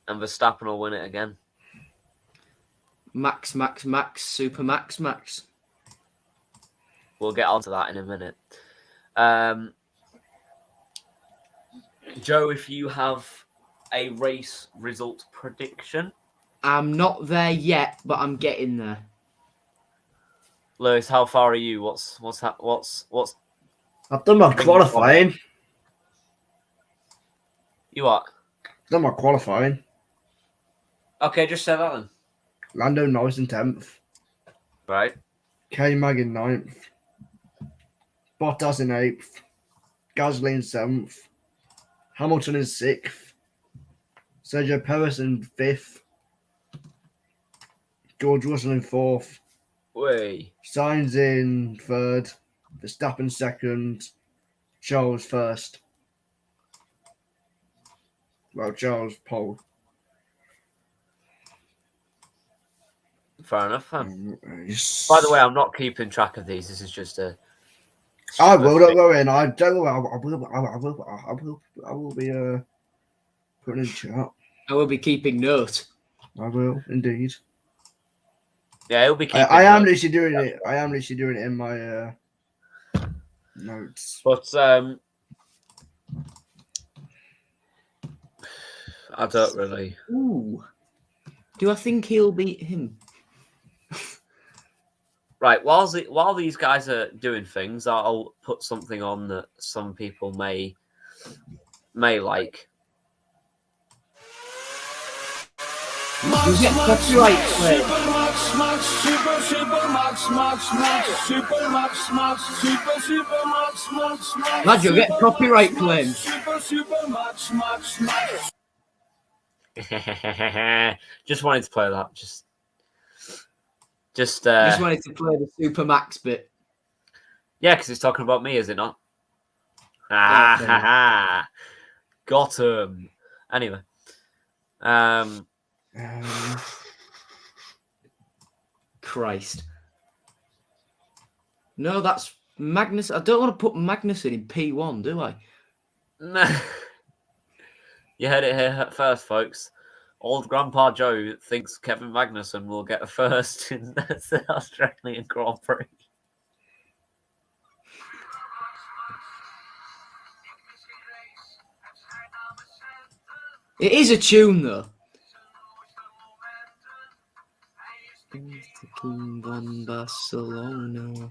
and Verstappen will win it again. Max, Super Max. We'll get onto that in a minute. Joe, if you have a race result prediction. I'm not there yet, but I'm getting there. Lewis, how far are you? What's I've done my qualifying. You what? Done my qualifying. Okay, just say that then. Lando Norris in 10th. Right. K-Mag in 9th. Bottas in 8th. Gasly in 7th. Hamilton in 6th. Sergio Perez in 5th. George Russell in 4th. Way. Sainz in 3rd. Verstappen 2nd. Charles 1st. Well, Charles pole. Fair enough. By the way, I'm not keeping track of these. This is just a. I will. Don't worry. And I don't worry. I will be putting in chat. I will be keeping note. I will indeed. Yeah, he'll be keeping. I am literally doing it. I am literally doing it in my notes. But I don't really. Ooh. Do I think he'll beat him? Right, while these guys are doing things, I'll put something on that some people may like. You get copyright claim. Lad, you'll get copyright claim. Just wanted to play that. Just wanted to play the Super Max bit. Yeah, because it's talking about me, is it not? Got him. Anyway, Christ. No, that's Magnus. I don't want to put Magnussen in P1, do I? No. You heard it here first, folks. Old Grandpa Joe thinks Kevin Magnussen will get a first in the Australian Grand Prix. It is a tune, though. Barcelona.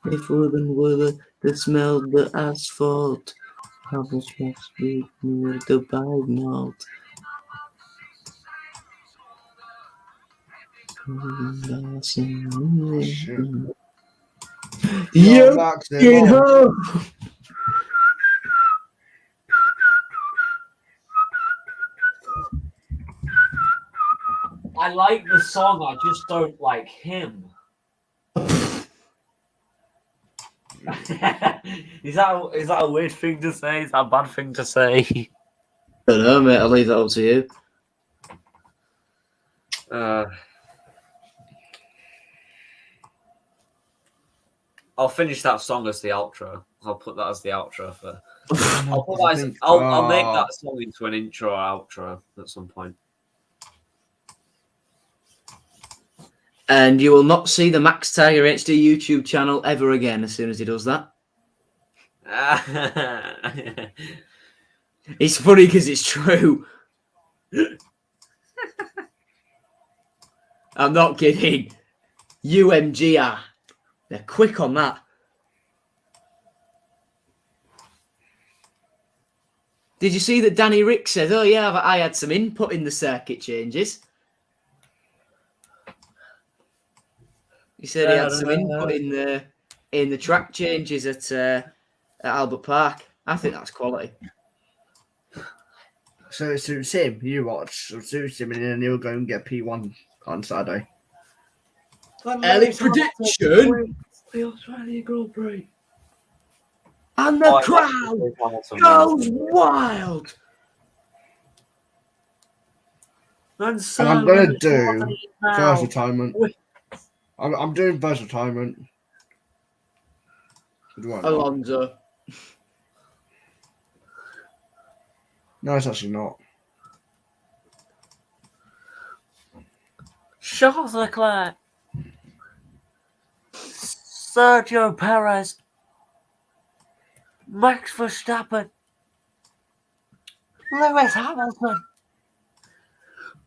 If women were the smell the asphalt, how much must be near the bag mouth? I like the song, I just don't like him. Is that a weird thing to say? Is that a bad thing to say? I don't know, mate. I'll leave that up to you. I'll finish that song as the outro. I'll put that as the outro for. I'll make that song into an intro or outro at some point. And you will not see the MaxTigerHD YouTube channel ever again as soon as he does that. It's funny because it's true. I'm not kidding. UMGR. They're quick on that. Did you see that Danny Rick said, "Oh yeah, I had some input in the circuit changes"? He said he had some input in the track changes at Albert Park. I think that's quality. So it suits him. You watch. It suits him, and then he'll go and get P1 on Saturday. Early prediction. The Australia Grand Prix. And the crowd goes wild. And I'm going to do first retirement. I'm doing first retirement. Alonso. No, it's actually not. Charles Leclerc. Sergio Perez. Max Verstappen. Lewis Hamilton.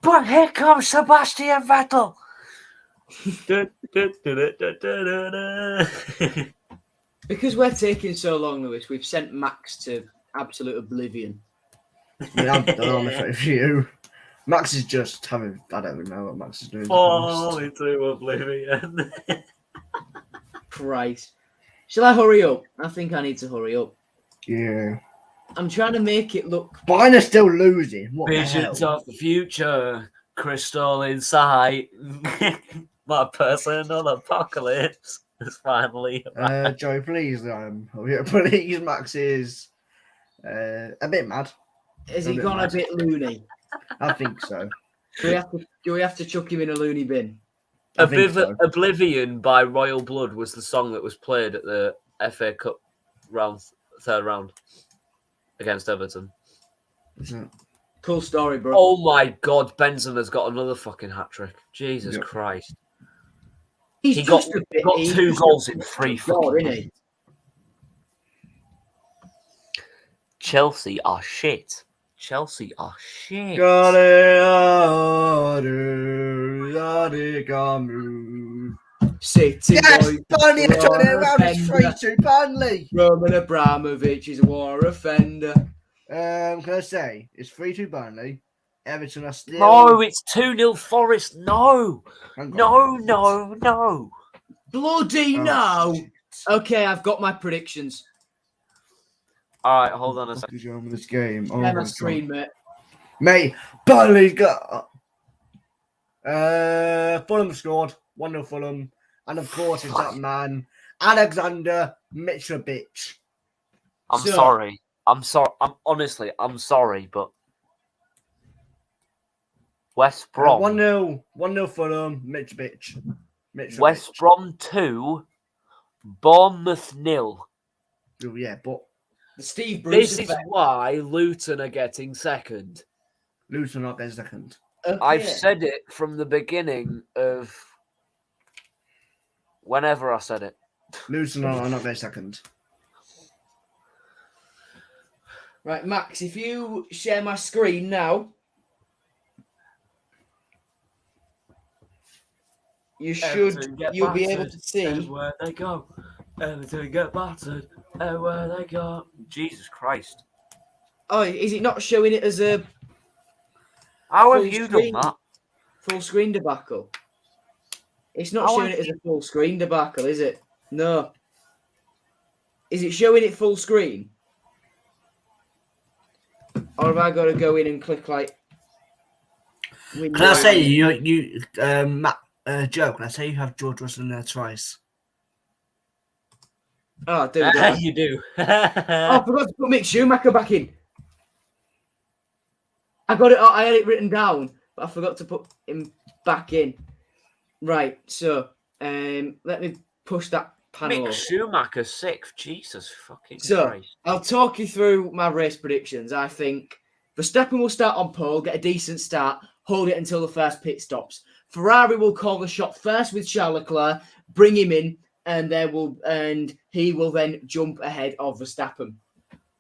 But here comes Sebastian Vettel. Because we're taking so long, Lewis, we've sent Max to absolute oblivion. Yeah, I'm done with you. Max is just having. I don't even know what Max is doing. Fall into oblivion. Christ. Shall I hurry up? I think I need to hurry up. Yeah. I'm trying to make it look. But I'm still losing. What Visions the hell? of the future, crystal in sight. My personal apocalypse is finally arrived. Joe, please, please, Max is a bit mad. Has he gone a bit loony? I think so. Do we have to chuck him in a loony bin? I think so. Oblivion by Royal Blood was the song that was played at the FA Cup third round against Everton. Cool story, bro. Oh my God, Benzema's got another fucking hat trick. Jesus Christ. He got 2 goals in 3 fucking minutes. Chelsea are shit. Chelsea are shit. City yes, boy. Burnley are turning around. It's 3-2 Burnley. Roman Abramovich is a war offender. Can I say it's 3-2 Burnley? Everton are still. No, it's 2-0 Forest. No. No. Bloody no. Shit. Okay, I've got my predictions. All right, hold on a second. Who's on with this game? Oh Share my my screen, God. mate. Mate, Burnley got. Fulham scored 1-0 Fulham, and of course it's that man Alexander Mitrovic. I'm sorry. I'm honestly sorry, but West Brom 1-0 Fulham, Mitrovic. West Brom 2, Bournemouth 0. Oh, yeah, but The Steve Bruce This is effect. why Luton are getting second. Luton not getting second. Okay. I've said it from the beginning of whenever I said it. Luton are not getting second. Right, Max, if you share my screen now, you'll be able to see. Where they go. Everton get battered. Where they go. Jesus Christ. Oh, is it not showing it as a How full have you screen? done that? Full screen debacle? It's not How showing have it as a full screen debacle, is it? No. Is it showing it full screen? Or have I got to go in and click like? Can I say Joe? Can I say you have George Russell in there twice? Oh, there we go. You do. Oh, I forgot to put Mick Schumacher back in. I got it. I had it written down, but I forgot to put him back in. Right. So, let me push that panel Mick up. Schumacher 6th. Jesus fucking So, Christ. I'll talk you through my race predictions. I think Verstappen will start on pole, get a decent start, hold it until the first pit stops. Ferrari will call the shot first with Charles Leclerc, bring him in, and he will then jump ahead of Verstappen.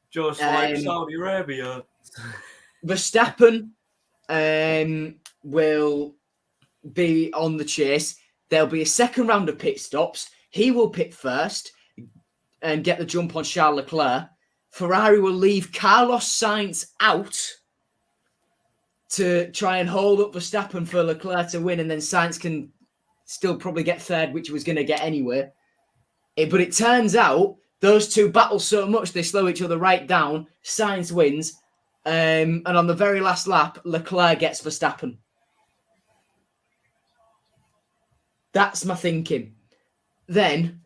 Just like Saudi Arabia. Verstappen will be on the chase. There'll be a second round of pit stops. He will pit first and get the jump on Charles Leclerc. Ferrari will leave Carlos Sainz out to try and hold up Verstappen for Leclerc to win, and then Sainz can still probably get third, which he was going to get anyway. But it turns out those two battle so much they slow each other right down. Sainz wins, and on the very last lap, Leclerc gets Verstappen. That's my thinking. Then,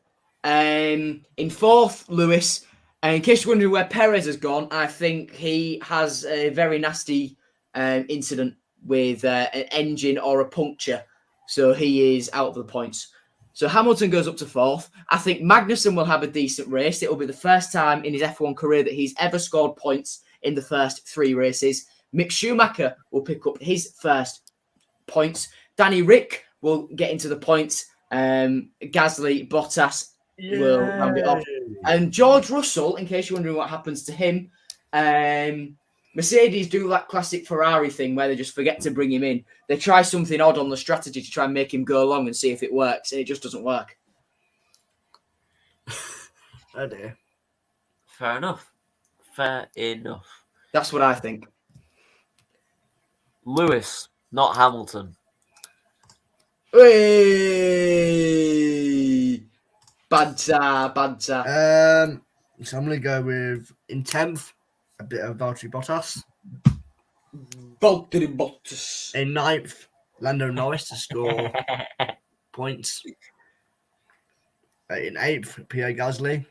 in fourth, Lewis. In case you're wondering where Perez has gone, I think he has a very nasty incident with an engine or a puncture. So he is out of the points. So Hamilton goes up to fourth. I think Magnussen will have a decent race. It will be the first time in his F1 career that he's ever scored points in the first 3 races. Mick Schumacher will pick up his first points. Danny Rick will get into the points. Gasly, Bottas will round it off. And George Russell, in case you're wondering what happens to him, Mercedes do that classic Ferrari thing where they just forget to bring him in. They try something odd on the strategy to try and make him go along and see if it works, and it just doesn't work. Oh dear. Fair enough. Fair enough. That's what I think. Lewis, not Hamilton. Hey! Banter. So I'm going to go with, in 10th, a bit of Valtteri Bottas. Valtteri Bottas. In 9th, Lando Norris to score points. In 8th, Pierre Gasly.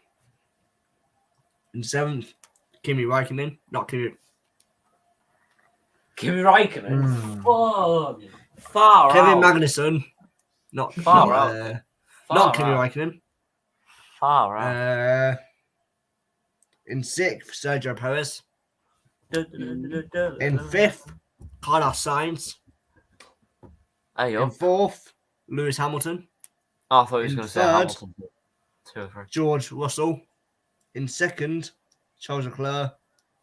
In 7th, Kimi Raikkonen. Not Kimi. Kimi Raikkonen? Oh, far Kevin out. Magnussen. Not Far not, out. not Kimi out. Raikkonen. Far out. In 6th, Sergio Perez. In In 5th, Carlos Sainz. Hey, In 4th, Lewis Hamilton. I thought he was in going to say 3rd, Hamilton. 2 or 3. George Russell. In 2nd, Charles Leclerc.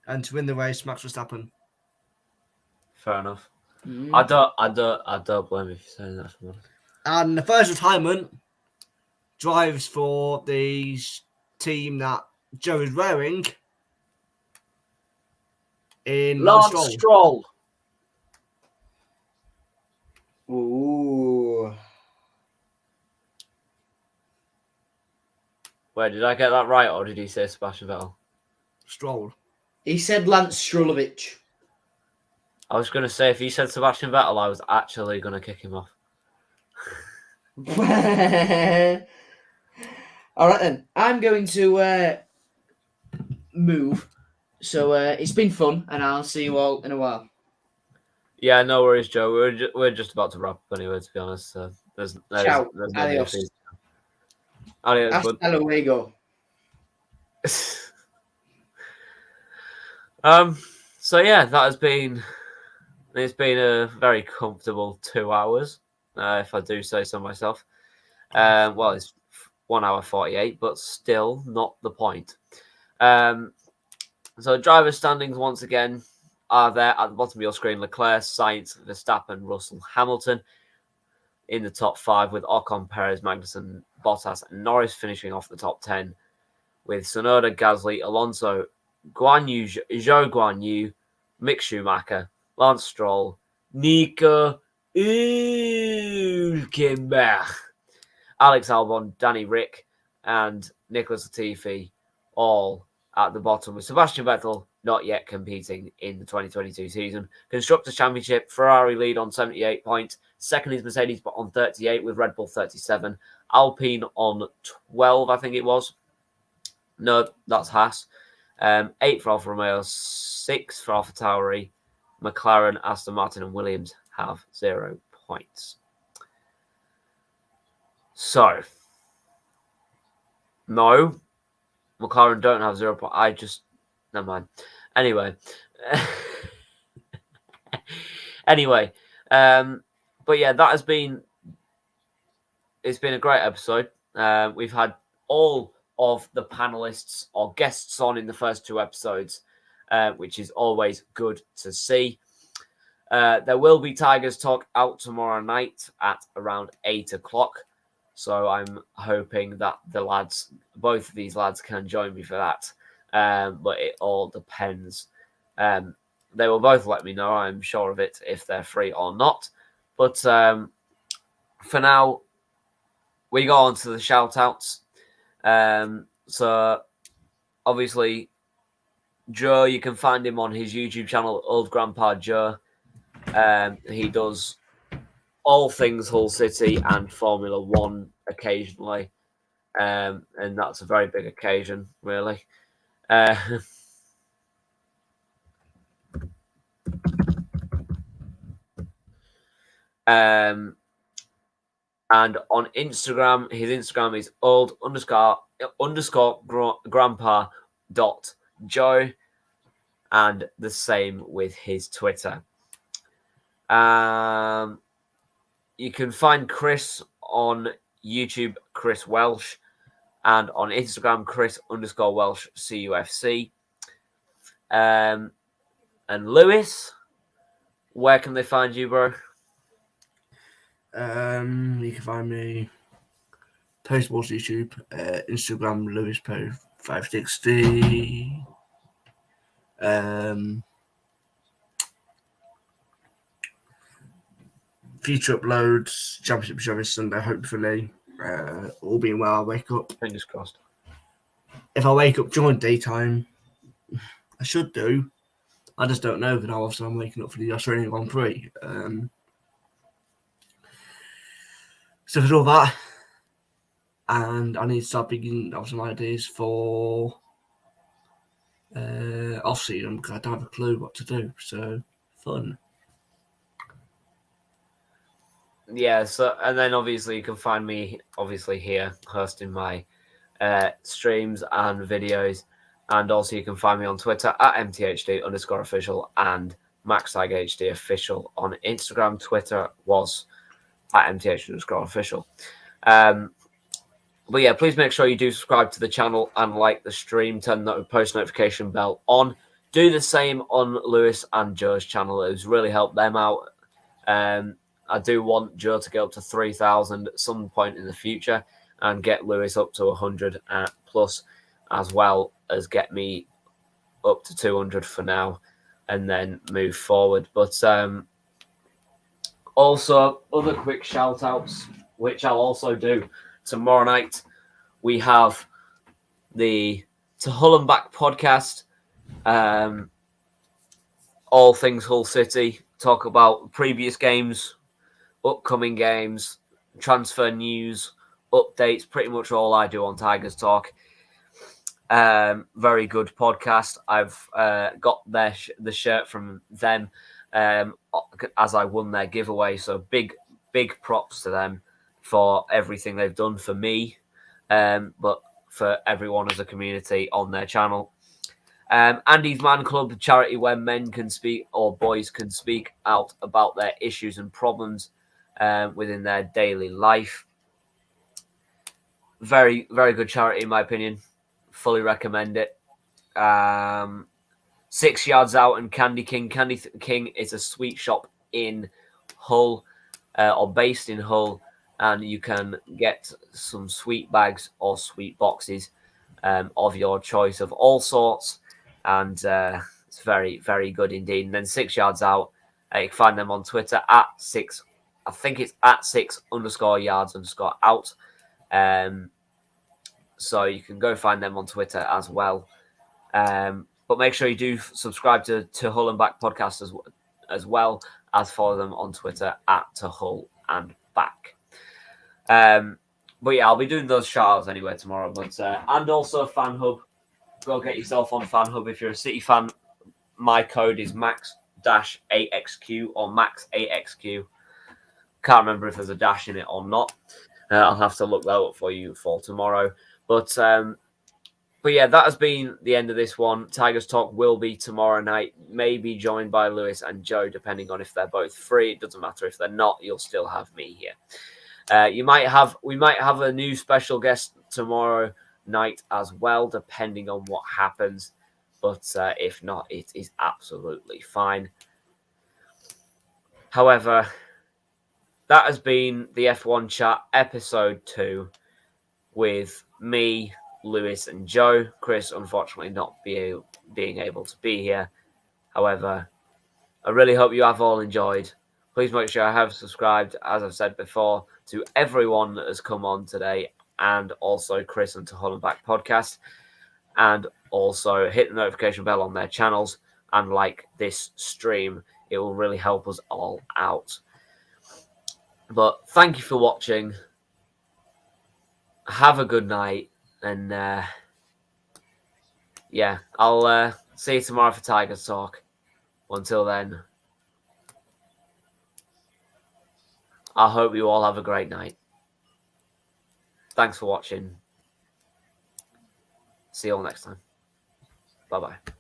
And to win the race, Max Verstappen. Fair enough. I don't blame you for saying that. And the first retirement drives for the team that Joe is wearing in Lance Stroll. Ooh. Wait, did I get that right, or did he say Sebastian Vettel? Stroll. He said Lance Strulovich. I was going to say, if he said Sebastian Vettel, I was actually going to kick him off. All right, then. I'm going to move. So it's been fun, and I'll see you all in a while. Yeah, no worries, Joe. We're just about to wrap up anyway, to be honest. So there's Ciao. no Adios. need. Adios, bud. Hasta luego. So yeah, it's been a very comfortable 2 hours, if I do say so myself. Well, it's 1 hour 48, but still not the point. So driver standings once again are there at the bottom of your screen: Leclerc, Sainz, Verstappen, Russell, Hamilton in the top 5, with Ocon, Perez, Magnussen, Bottas, and Norris finishing off the top 10, with Tsunoda, Gasly, Alonso, Zhou Guanyu, Mick Schumacher, Lance Stroll, Nico Hülkenberg, Alex Albon, Danny Rick, and Nicholas Latifi all at the bottom, with Sebastian Vettel not yet competing in the 2022 season. Constructors' Championship, Ferrari lead on 78 points. Second is Mercedes, but on 38, with Red Bull 37. Alpine on 12, I think it was. No, that's Haas. 8 for Alfa Romeo, 6 for Alfa Tauri. McLaren, Aston Martin, and Williams have 0 points. So, no, McLaren don't have 0 points. Never mind. Anyway. But yeah, it's been a great episode. We've had all of the panelists or guests on in the first 2 episodes, which is always good to see. There will be Tigers Talk out tomorrow night at around 8 o'clock. So I'm hoping that both of these lads can join me for that. But it all depends. They will both let me know, I'm sure of it, if they're free or not. But for now, we go on to the shout-outs. So, obviously, Joe, you can find him on his YouTube channel, Old Grandpa Joe. He does all things Hull City and Formula One occasionally. And that's a very big occasion, really. And on Instagram, his Instagram is old_grandpa.joe, and the same with his Twitter. You can find Chris on YouTube, Chris Welsh, and on Instagram, Chris_Welsh CUFC. And Lewis, where can they find you, bro? You can find me Postballs YouTube, Instagram LewisPo560. Future uploads, Championship show is Sunday, hopefully. All being well, I'll wake up. Fingers crossed. If I wake up during daytime, I should do. I just don't know, because obviously I'm waking up for the Australian Grand Prix. So for all that, and I need to start picking up some ideas for off-season, because I don't have a clue what to do. So, fun. Yeah, so, and then obviously you can find me here hosting my streams and videos, and also you can find me on Twitter at MTHD_official and MaxTigerHD official. On Instagram, Twitter was at MTHD_official. But yeah, please make sure you do subscribe to the channel and like the stream, turn the post notification bell on. Do the same on Lewis and Joe's channel. It has really helped them out. I do want Joe to get up to 3,000 at some point in the future and get Lewis up to 100 plus, as well as get me up to 200 for now and then move forward. But also, other quick shout outs, which I'll also do tomorrow night. We have the To Hull and Back podcast, all things Hull City, talk about previous games, upcoming games, transfer news, updates, pretty much all I do on Tigers Talk. Very good podcast. I've got the shirt from them as I won their giveaway, so big props to them for everything they've done for me, but for everyone as a community on their channel. Andy's Man Club, charity where men can speak or boys can speak out about their issues and problems within their daily life. Very, very good charity, in my opinion. Fully recommend it. 6 Yards Out and Candy King. Candy King is a sweet shop in Hull, or based in Hull, and you can get some sweet bags or sweet boxes of your choice of all sorts, and it's very, very good indeed. And then 6 Yards Out, you can find them on Twitter at 6. I think it's at 6_yards_out. So you can go find them on Twitter as well. But make sure you do subscribe to Hull and Back podcast as well as follow them on Twitter at To Hull and Back. But yeah, I'll be doing those shout-outs anyway tomorrow. But and also Fan Hub. Go get yourself on Fan Hub if you're a City fan. My code is max-8xq or max8xq. Can't remember if there's a dash in it or not. I'll have to look that up for you for tomorrow. But yeah, that has been the end of this one. Tigers Talk will be tomorrow night, maybe joined by Lewis and Joe, depending on if they're both free. It doesn't matter if they're not; you'll still have me here. We might have a new special guest tomorrow night as well, depending on what happens. But if not, it is absolutely fine. However, that has been the F1 Chat episode 2 with me, Lewis, and Joe. Chris, unfortunately, not being able to be here. However, I really hope you have all enjoyed. Please make sure I have subscribed, as I've said before, to everyone that has come on today, and also Chris and To Hull and Back podcast. And also hit the notification bell on their channels and like this stream. It will really help us all out. But thank you for watching. Have a good night. And yeah, I'll see you tomorrow for Tigers Talk. Until then, I hope you all have a great night. Thanks for watching. See you all next time. Bye-bye.